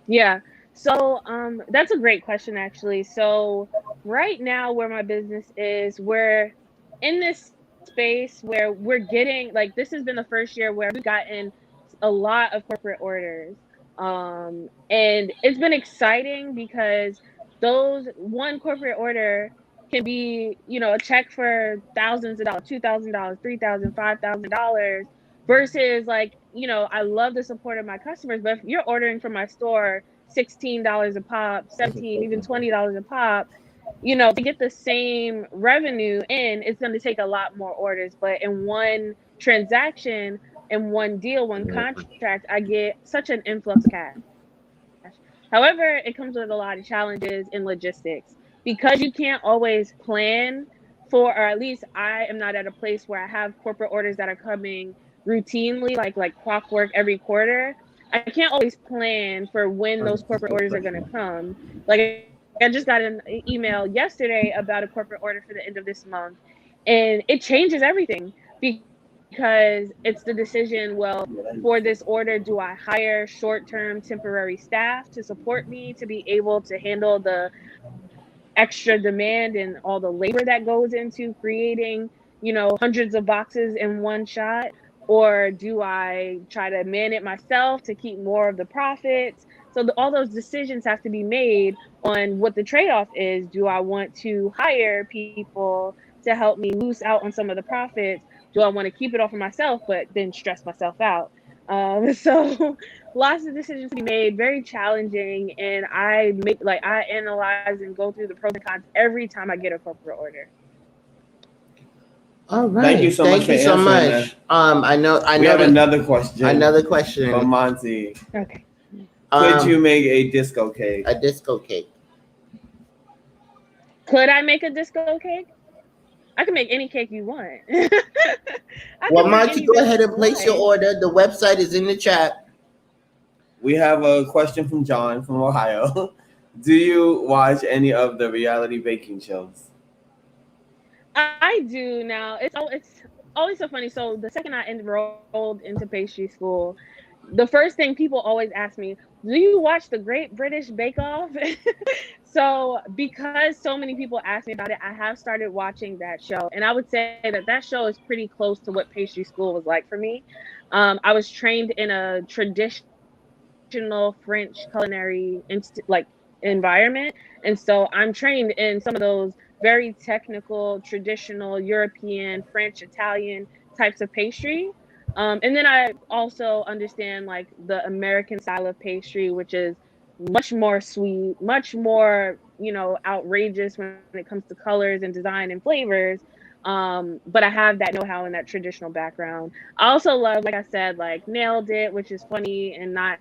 Yeah. So that's a great question actually. So right now where my business is, we're in this space where we're getting like this has been the first year where we've gotten a lot of corporate orders. And it's been exciting because those one corporate order can be, a check for thousands of dollars, $2,000, $3,000, $5,000 versus like, I love the support of my customers, but if you're ordering from my store $16 a pop, 17, even $20 a pop, to get the same revenue in, it's going to take a lot more orders. But in one transaction, in one deal, one contract, I get such an influx of cash. However, it comes with a lot of challenges in logistics because you can't always plan for, or at least I am not at a place where I have corporate orders that are coming routinely, like clockwork every quarter. I can't always plan for when those corporate orders are going to come. Like I just got an email yesterday about a corporate order for the end of this month, and it changes everything because it's the decision, well, for this order, do I hire short-term temporary staff to support me to be able to handle the extra demand and all the labor that goes into creating, hundreds of boxes in one shot? Or do I try to man it myself to keep more of the profits? So all those decisions have to be made on what the trade-off is. Do I want to hire people to help me lose out on some of the profits? Do I want to keep it all for myself, but then stress myself out? So lots of decisions to be made, very challenging. And I analyze and go through the pros and cons every time I get a corporate order. All right. Thank you so much for answering that. I know. We have another question. Another question from Monty. Okay. Could you make a disco cake? A disco cake. Could I make a disco cake? I can make any cake you want. Well, Monty, go ahead and place your order. The website is in the chat. We have a question from John from Ohio. Do you watch any of the reality baking shows? I do now. It's always so funny. So the second I enrolled into pastry school, the first thing people always ask me, do you watch the Great British Bake Off? So because so many people ask me about it, I have started watching that show. And I would say that show is pretty close to what pastry school was like for me. I was trained in a traditional French culinary environment. And so I'm trained in some of those very technical, traditional European, French, Italian types of pastry. And then I also understand like the American style of pastry, which is much more sweet, much more, outrageous when it comes to colors and design and flavors. But I have that know-how and that traditional background. I also love, like I said, like Nailed It, which is funny and not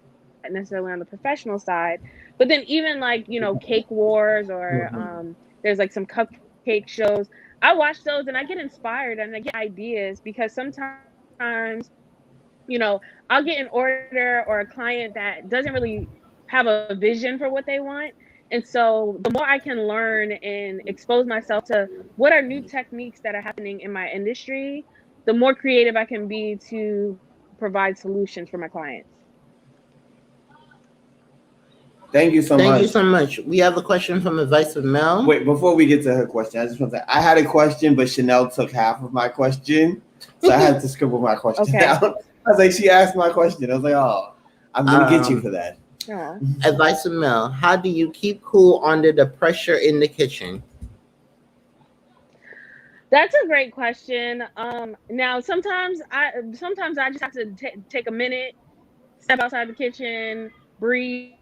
necessarily on the professional side. But then even like, Cake Wars or there's like some cupcake shows. I watch those and I get inspired and I get ideas because sometimes, I'll get an order or a client that doesn't really have a vision for what they want. And so the more I can learn and expose myself to what are new techniques that are happening in my industry, the more creative I can be to provide solutions for my clients. Thank you so much. Thank you so much. We have a question from Advice with Mel. Wait, before we get to her question, I just want to say I had a question, but Chanel took half of my question. So I had to scribble my question down. I was like, she asked my question. I was like, oh, I'm going to get you for that. Oh. Advice from Mel. How do you keep cool under the pressure in the kitchen? That's a great question. Now sometimes I just have to take a minute, step outside the kitchen, breathe,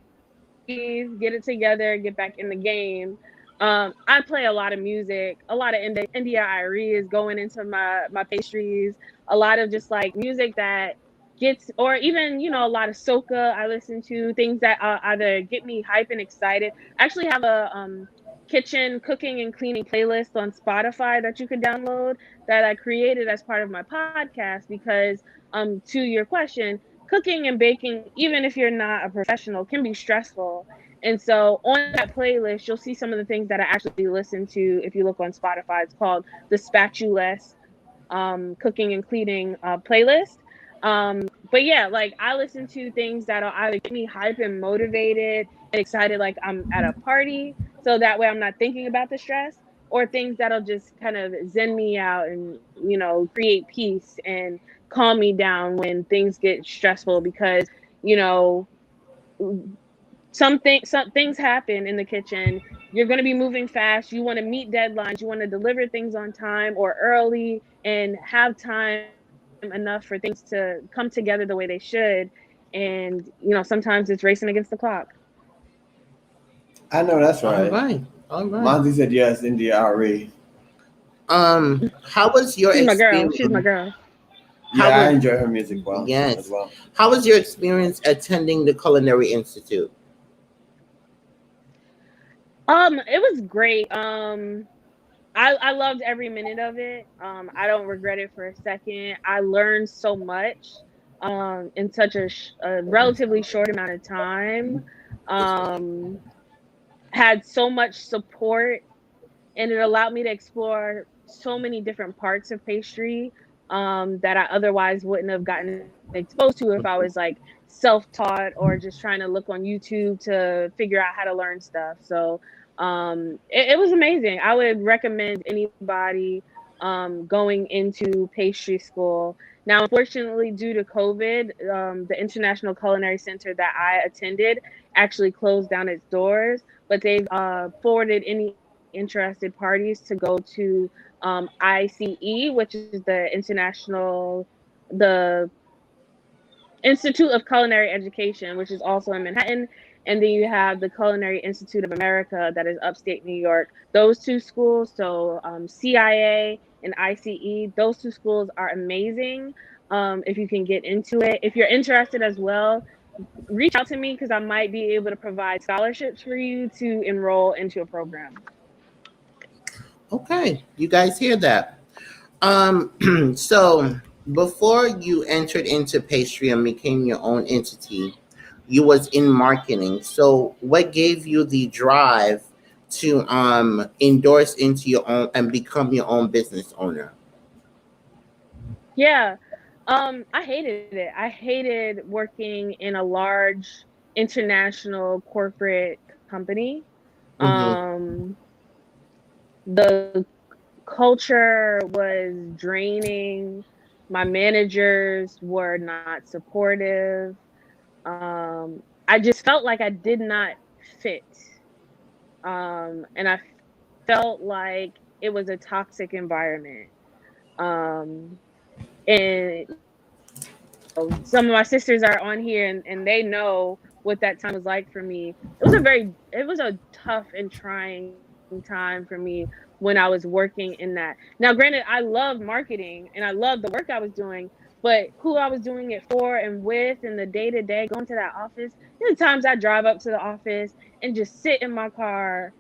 get it together, get back in the game. I play a lot of music, a lot of India Irie is going into my pastries, a lot of just like music that gets, or even a lot of soca I listen to, things that either get me hype and excited. I actually have a kitchen cooking and cleaning playlist on Spotify that you can download that I created as part of my podcast because to your question, cooking and baking, even if you're not a professional, can be stressful. And so on that playlist, you'll see some of the things that I actually listen to. If you look on Spotify, it's called the Spatuless cooking and cleaning playlist. But yeah, like I listen to things that'll either get me hype and motivated and excited, like I'm at a party, so that way I'm not thinking about the stress, or things that'll just kind of zen me out and create peace and calm me down when things get stressful because you know some things happen in the kitchen. You're going to be moving fast. You want to meet deadlines. You want to deliver things on time or early and have time enough for things to come together the way they should. And sometimes it's racing against the clock. I know that's All right. right. All right. Monty said yes, India Ari. How was your She's my girl. experience? She's my girl. Yeah, How I was enjoy her music as yes? well. How was your experience attending the Culinary Institute? It was great. I loved every minute of it. I don't regret it for a second. I learned so much in such a relatively short amount of time. Um, had so much support, and it allowed me to explore so many different parts of pastry that I otherwise wouldn't have gotten exposed to if I was like self-taught or just trying to look on YouTube to figure out how to learn stuff. So it was amazing. I would recommend anybody going into pastry school. Now, unfortunately, due to COVID, the International Culinary Center that I attended actually closed down its doors, but they've forwarded any interested parties to go to ICE, which is the Institute of Culinary Education, which is also in Manhattan. And then you have the Culinary Institute of America that is upstate New York. Those two schools, so CIA and ICE, those two schools are amazing. If you can get into it, if you're interested as well, reach out to me because I might be able to provide scholarships for you to enroll into a program. Okay, you guys hear that? So before you entered into pastry and became your own entity, you was in marketing. So what gave you the drive to endorse into your own and become your own business owner? Yeah. I hated it. I hated working in a large international corporate company. Mm-hmm. Um, the culture was draining. My managers were not supportive. I just felt like I did not fit. And I felt like it was a toxic environment. Um, and some of my sisters are on here and they know what that time was like for me. It was a tough and trying time for me when I was working in that. Now granted, I love marketing and I love the work I was doing, but who I was doing it for and with and the day to day going to that office, there's times I drive up to the office and just sit in my car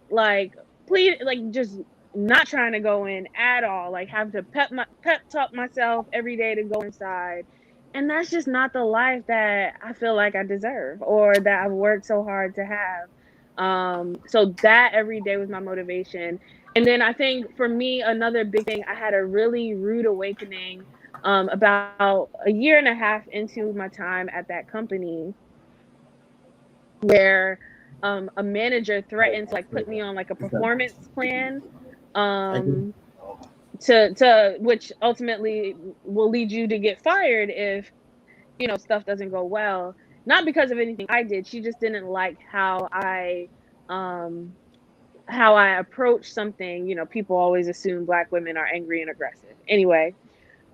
like please, like just not trying to go in at all, like have to pep talk myself every day to go inside. And that's just not the life that I feel like I deserve or that I've worked so hard to have. So that every day was my motivation. And then I think for me, another big thing, I had a really rude awakening about a year and a half into my time at that company where a manager threatened to like put me on like a performance plan um, to which ultimately will lead you to get fired if stuff doesn't go well. not because of anything I did. She just didn't like um how I approach something. You know, people always assume Black women are angry and aggressive. Anyway,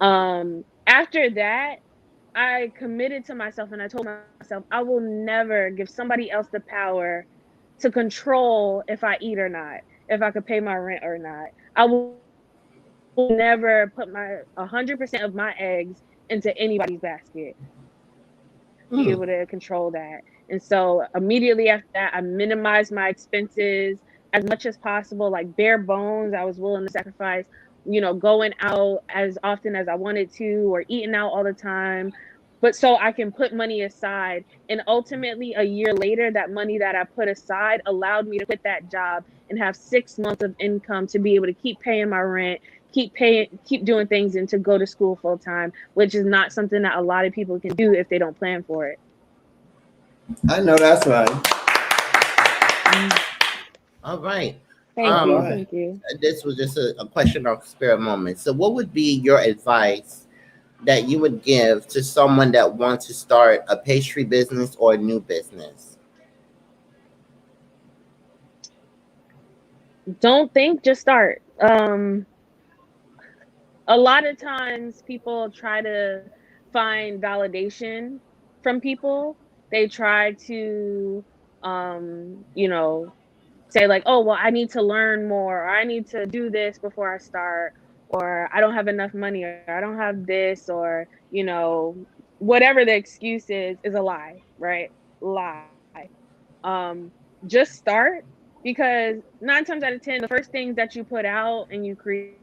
after that, I committed to myself and I told myself I will never give somebody else the power to control if I eat or not, if I could pay my rent or not. I will never put my 100% of my eggs into anybody's basket. Be able to control that. And so immediately after that, I minimized my expenses as much as possible, like bare bones. I was willing to sacrifice, you know, going out as often as I wanted to or eating out all the time. But so I can put money aside. And ultimately, a year later, that money that I put aside allowed me to quit that job and have 6 months of income to be able to keep paying my rent, keep doing things, and to go to school full time, which is not something that a lot of people can do if they don't plan for it. I know that's right. All right. Thank you. Right. Thank you. This was just a question of spirit moment. So, what would be your advice that you would give to someone that wants to start a pastry business or a new business? Don't think, just start. A lot of times people try to find validation from people. They try to, you know, say like, oh, well, I need to learn more, or I need to do this before I start, or I don't have enough money, or I don't have this, or, you know, whatever the excuse is a lie, right? Lie. Just start, because 9 times out of 10, the first things that you put out and you create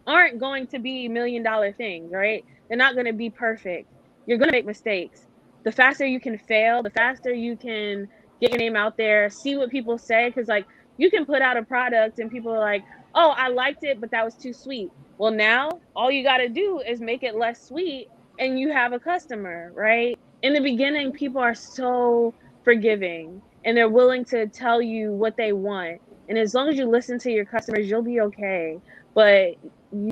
aren't going to be $1 million things, right? They're not going to be perfect. You're going to make mistakes. The faster you can fail, the faster you can get your name out there, see what people say. Because, like, you can put out a product and people are like, oh, I liked it, but that was too sweet. Well, now all you got to do is make it less sweet and you have a customer, right? In the beginning, people are so forgiving and they're willing to tell you what they want. And as long as you listen to your customers, you'll be okay. But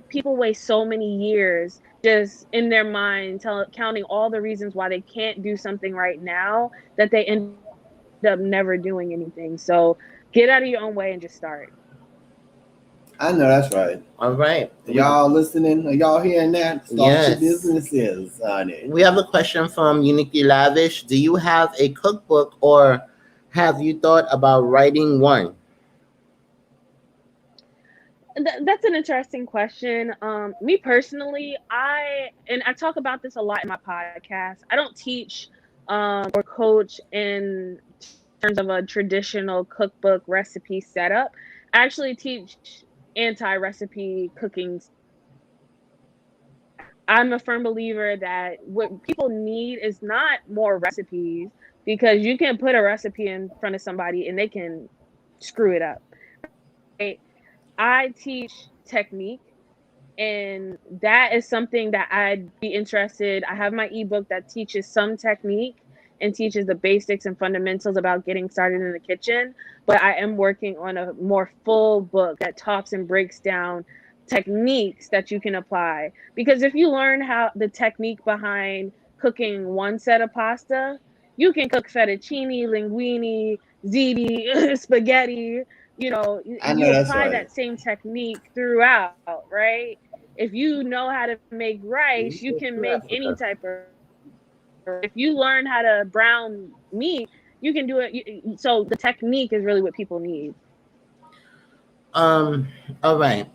people waste so many years just in their mind counting all the reasons why they can't do something right now, that they end up never doing anything. So get out of your own way and just start. I know that's right. All right. Y'all listening? Are y'all hearing that? Start Yes. your businesses, honey. We have a question from Uniquely Lavish. Do you have a cookbook or have you thought about writing one? That's an interesting question. Me personally, I talk about this a lot in my podcast. I don't teach or coach in terms of a traditional cookbook recipe setup. I actually teach anti-recipe cooking. I'm a firm believer that what people need is not more recipes, because you can put a recipe in front of somebody and they can screw it up. Right? I teach technique, and that is something that I'd be interested. I have my ebook that teaches some technique and teaches the basics and fundamentals about getting started in the kitchen, but I am working on a more full book that talks and breaks down techniques that you can apply. Because if you learn how the technique behind cooking one set of pasta, you can cook fettuccine, linguine, ziti, spaghetti, you know, I and you know that's apply right. that same technique throughout, right? If you know how to make rice, you can make any type of. If you learn how to brown meat, you can do it. So the technique is really what people need. All right.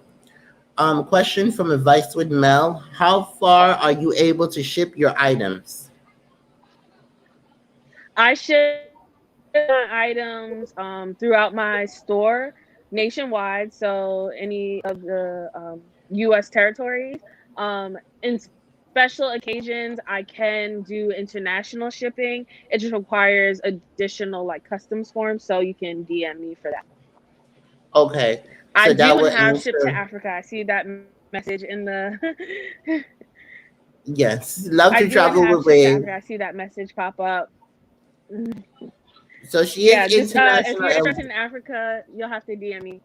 Question from Advice with Mel. How far are you able to ship your items? I ship my items throughout my store nationwide, so any of the U.S. territories. In special occasions, I can do international shipping. It just requires additional like customs forms, so you can DM me for that. Okay. I So that do would have ship to answer. Africa. I see that message in the. Yes. Love I to do travel have with ship to Wave. Africa. I see that message pop up. So she is Yeah, just if international you're and interested in Africa, you'll have to DM me.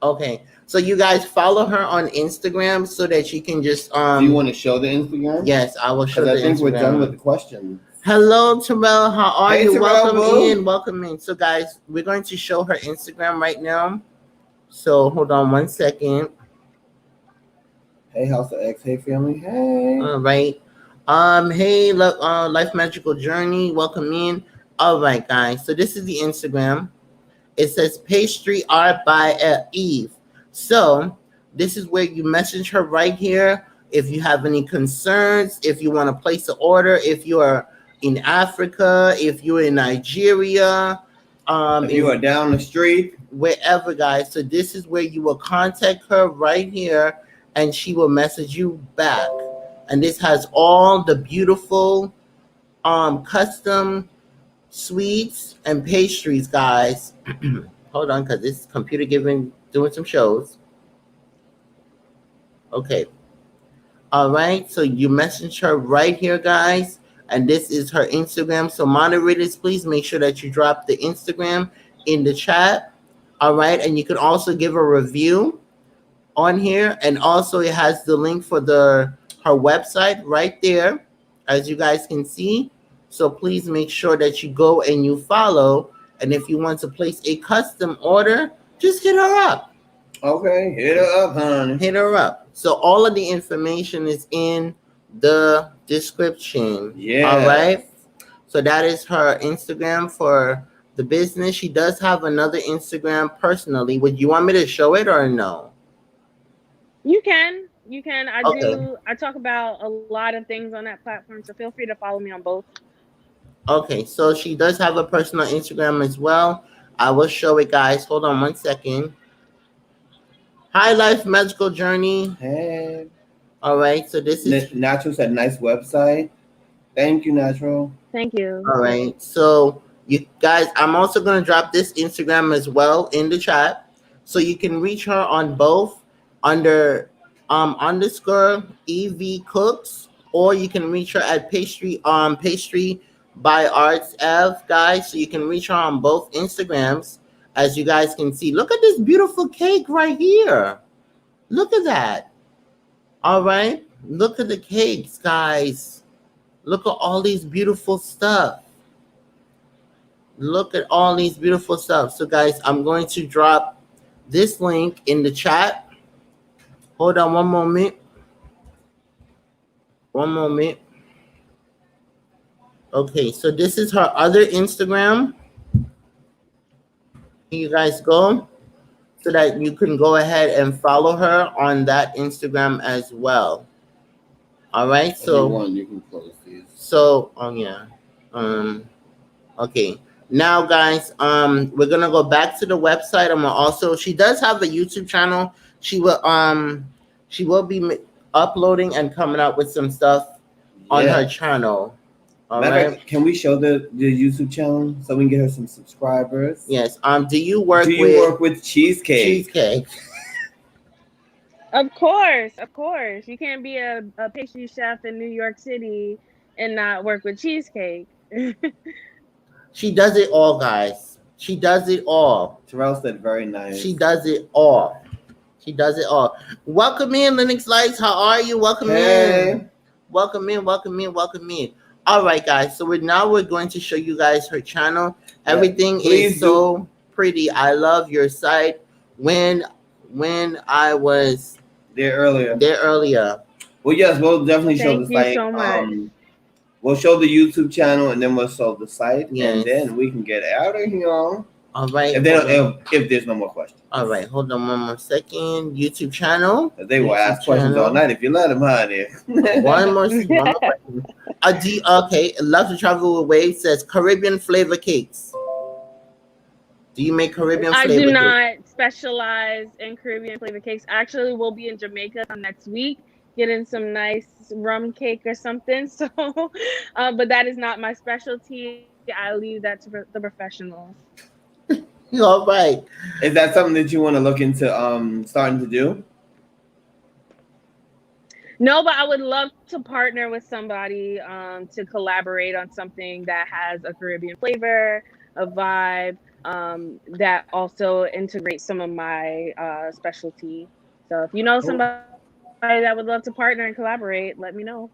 Okay, so you guys follow her on Instagram so that she can just Do you want to show the Instagram? Yes, I will show Because the I think Instagram. we're done with the questions. Hello, Terrell. How are Hey, you? Terrell, Welcome boo. in. Welcome in. So, guys, we're going to show her Instagram right now. So, hold on one second. Hey, House of X. Hey, family. Hey. All right. Hey, Life Magical Journey. Welcome in. All right, guys. So this is the Instagram. It says Pastry Art by Eve. So this is where you message her right here. If you have any concerns, if you want to place an order, if you are in Africa, if you're in Nigeria, If you are down the street, wherever, guys. So this is where you will contact her right here, and she will message you back. And this has all the beautiful custom sweets and pastries, guys. Hold on, because this computer doing some shows. Okay. All right. So you message her right here, guys. And this is her Instagram. So moderators, please make sure that you drop the Instagram in the chat. All right. And you can also give a review on here. And also it has the link for her website right there, as you guys can see. So please make sure that you go and you follow. And if you want to place a custom order, just hit her up. Okay, hit her up, honey. Hit her up. So all of the information is in the description. Yeah. All right. So that is her Instagram for the business. She does have another Instagram personally. Would you want me to show it or no? You can. Okay. I talk about a lot of things on that platform, so feel free to follow me on both. Okay, so she does have a personal Instagram as well. I will show it, guys. Hold on one second. Hi, Life Magical Journey. Hey. All right, so this is Natural said nice website. Thank you, Natural. Thank you. All right, so you guys, I'm also going to drop this Instagram as well in the chat, so you can reach her on both under _ EV Cooks, or you can reach her at Pastrie by Arts F, guys. So you can reach her on both Instagrams, as you guys can see. Look at this beautiful cake right here. Look at that. All right, look at the cakes, guys. Look at all these beautiful stuff. Look at all these beautiful stuff. So, guys, I'm going to drop this link in the chat. Hold on one moment. One moment. Okay, so this is her other Instagram. You guys go so that you can go ahead and follow her on that Instagram as well. All right, so you can close these. So, yeah. Okay. Now, guys, we're gonna go back to the website. She does have a YouTube channel. She will be uploading and coming out with some stuff on her channel. All right. Can we show the YouTube channel so we can get her some subscribers? Yes. Do you work with cheesecake? Cheesecake. Of course. You can't be a pastry chef in New York City and not work with cheesecake. She does it all, guys. She does it all. Terrell said very nice. She does it all. She does it all. Welcome in, Linux Lights. How are you? Welcome in. Welcome in. All right, guys. So we're going to show you guys her channel. Everything is so pretty. I love your site. When I was there earlier. Well, yes, we'll definitely show the site. Thank you so much. We'll show the YouTube channel and then we'll show the site, yes. And then we can get out of here. All right. If there's no more questions. All right, hold on one more second. YouTube channel. They will ask questions all night if you let them, honey. One more question. Okay, Love to Travel with Waves says Caribbean flavor cakes. Do you make Caribbean flavor cakes? I do not specialize in Caribbean flavor cakes. Actually, we'll be in Jamaica next week, getting some nice rum cake or something. So, but that is not my specialty. I leave that to the professionals. All right. Is that something that you want to look into starting to do? No, but I would love to partner with somebody to collaborate on something that has a Caribbean flavor, a vibe. that also integrates some of my specialty. So if you know Oh, somebody that would love to partner and collaborate, let me know.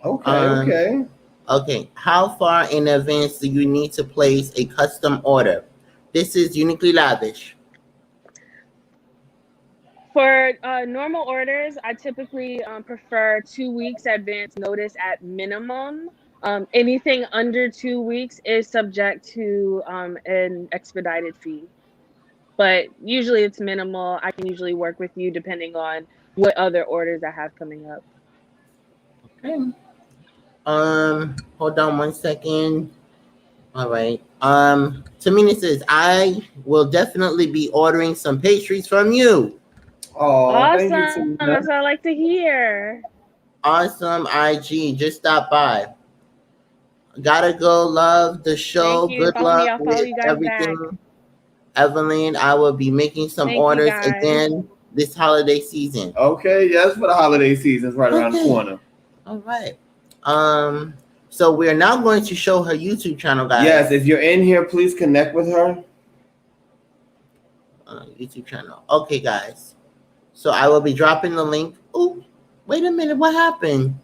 okay, Um, okay. Okay, how far in advance do you need to place a custom order? This is Uniquely Lavish. For normal orders, I typically prefer 2 weeks advance notice at minimum. Anything under 2 weeks is subject to an expedited fee, but usually it's minimal. I can usually work with you depending on what other orders I have coming up. Okay. Hold on one second. All right. Tamina says, I will definitely be ordering some pastries from you. Oh, thank you, Awesome. Tina. That's what I like to hear. Awesome IG. Just stop by. Gotta go, love the Thank show. you. Good Follow me. luck I'll follow with you guys back. everything. Evelyn, I will be making some Thank you orders guys. again this holiday season. Okay, yes, for the holiday season's right around the Okay. corner. All right. So we're now going to show her YouTube channel, guys. Yes, if you're in here, please connect with her. YouTube channel. Okay, guys. So I will be dropping the link. Oh, wait a minute. What happened?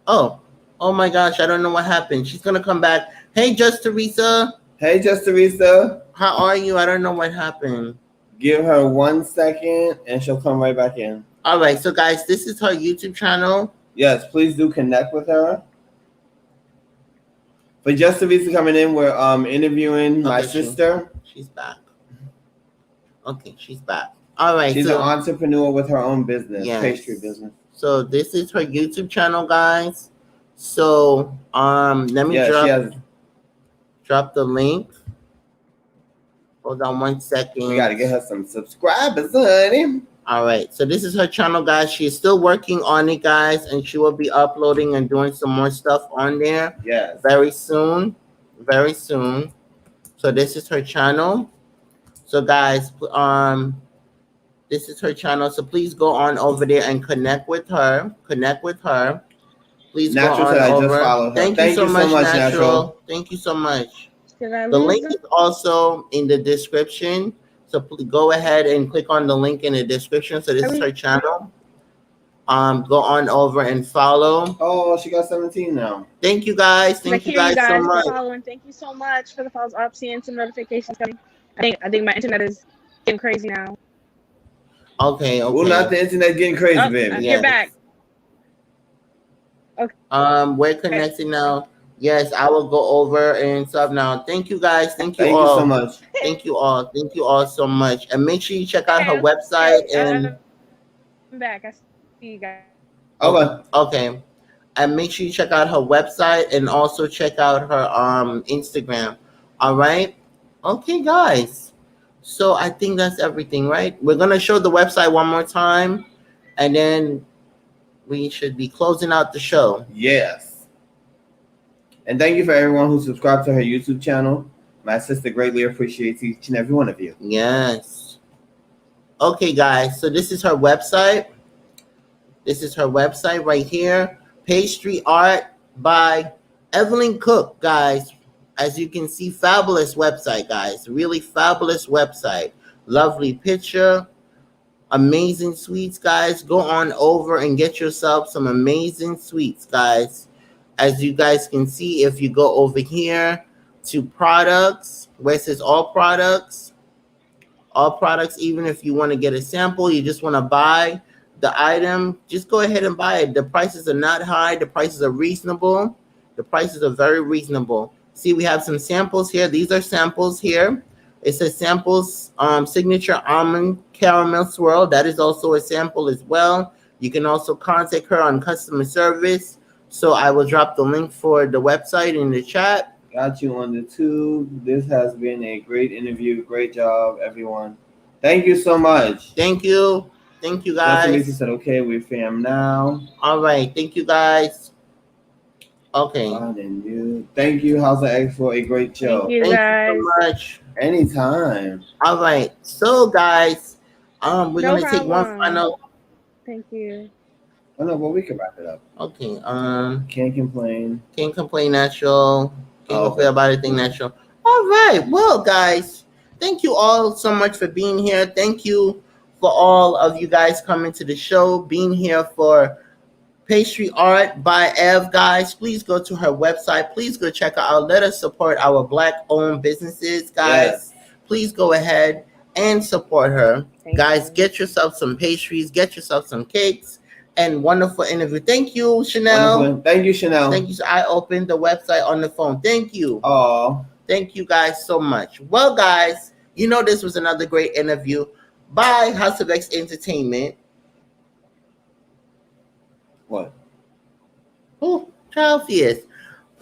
Oh my gosh. I don't know what happened. She's going to come back. Hey, Just Teresa. Hey, Just Teresa. How are you? I don't know what happened. Give her 1 second and she'll come right back in. All right. So, guys, this is her YouTube channel. Yes, please do connect with her. For Just Teresa coming in, we're interviewing my sister. She's back. Okay, she's back. All right. She's an entrepreneur with her own business, Yes. pastry business. So this is her YouTube channel, guys. So let me drop the link. Hold on 1 second. We gotta get her some subscribers, honey. All right. So this is her channel, guys. She's still working on it, guys, and she will be uploading and doing some more stuff on there. Yes. Very soon. Very soon. So this is her channel. So guys, this is her channel. So please go on over there and connect with her. Connect with her. Please Natural go on said I over. just followed her. Thank you so much, Natural. Thank you so much. The link is also in the description. So please go ahead and click on the link in the description. So this is her channel. Go on over and follow. Oh, she got 17 now. Thank you guys. Thank you guys so much. For following. Thank you so much for the follows up. Seeing some notifications coming. I think my internet is getting crazy now. Okay. Well, not the internet getting crazy, baby. You're back. Okay. We're connecting now. Yes, I will go over and stuff now. Thank you guys. Thank you all. Thank you so much. Thank you all. Thank you all so much. And make sure you check out her website. And I'm back. I see you guys. Okay. And make sure you check out her website and also check out her Instagram. All right. Okay, guys. So I think that's everything, right? We're gonna show the website one more time, and then we should be closing out the show. Yes. And thank you for everyone who subscribed to her YouTube channel. My sister greatly appreciates each and every one of you. Yes. Okay, guys. So this is her website. This is her website right here. Pastry Art by Evelyn Cook, guys. As you can see, fabulous website, guys. Really fabulous website. Lovely picture. Amazing sweets, guys. Go on over and get yourself some amazing sweets, guys. As you guys can see, if you go over here to products, where it says all products, even if you want to get a sample, you just want to buy the item, just go ahead and buy it. The prices are not high. The prices are reasonable. The prices are very reasonable. See, we have some samples here. These are samples here. It says samples, signature almond caramel swirl. That is also a sample as well. You can also contact her on customer service. So I will drop the link for the website in the chat. Got you on the tube. This has been a great interview. Great job, everyone. Thank you so much. Thank you. Thank you, guys. Lisa said, okay, we're fam now. All right. Thank you, guys. Okay. Thank you, House of X, for a great show. Thank you, guys. Thank you so much. Anytime. All right. So, guys, we're going to take one final. Thank you. Oh, no, well, we can wrap it up. Okay. Can't complain. Can't complain natural. Can't complain about anything natural. All right. Well, guys, thank you all so much for being here. Thank you for all of you guys coming to the show, being here for Pastry Art by Ev. Guys, please go to her website. Please go check her out. Let us support our Black-owned businesses, guys. Yes. Please go ahead and support her. Thank Guys, you. get yourself some pastries, get yourself some cakes, and wonderful interview. Thank you, Chanel. Wonderful. Thank you, Chanel. Thank you. I opened the website on the phone. Thank you. Oh, Thank you guys so much. Well, guys, you know this was another great interview by House of X Entertainment. what? Oh, child fears.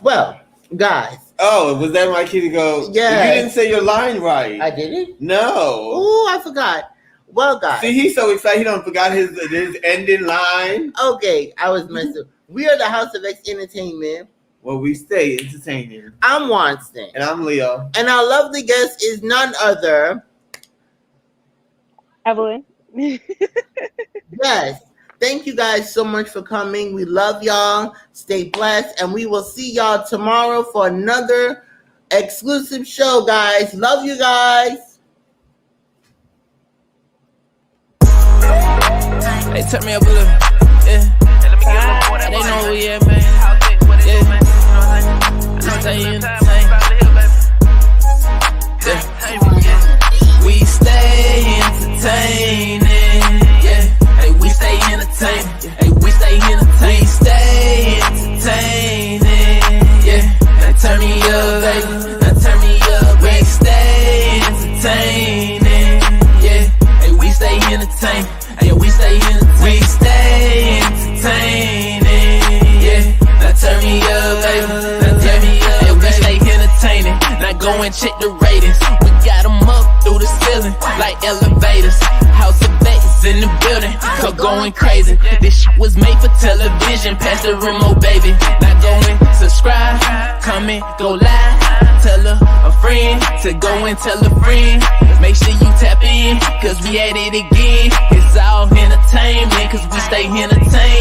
Well, guys, Oh, was that my key to go? Yes. You didn't say your line right. I did it. No. Oh, I forgot. Well, guys. See, he's so excited he don't forgot his ending line. Okay, I was messing. We are the House of X Entertainment. Well, we stay entertaining. I'm Winston. And I'm Leo. And our lovely guest is none other. Evelyn. Yes. Thank you guys so much for coming. We love y'all. Stay blessed. And we will see y'all tomorrow for another exclusive show, guys. Love you guys. Hey, turn me up a little. Yeah. Hey, let me get a little more of that They money, know who man. we at, man. How thick, what it is, Yeah. man. You know what I'm saying? I know Stay you in got the some time, tank. probably here, baby. Yeah. Hey, yeah. We stay entertaining. Yeah. Hey, we stay entertaining. Hey, we stay entertaining. We stay entertaining. Yeah. Now turn me up, baby. Now turn me up. We stay entertaining. Yeah. Hey, we stay entertaining. Hey, we stay entertaining. We stay entertaining. Yeah. Now turn me up, baby. Now turn me up. Hey, we stay entertaining. Now go and check the ratings. We got them up through the ceiling like elevators. House of X in the building, so going crazy. This shit was made for television. Pass the remote, baby. Now go and subscribe, comment, go live. Tell a friend to go and tell a friend. Make sure you tap in, cause we at it again. It's all entertainment, cause we stay entertained.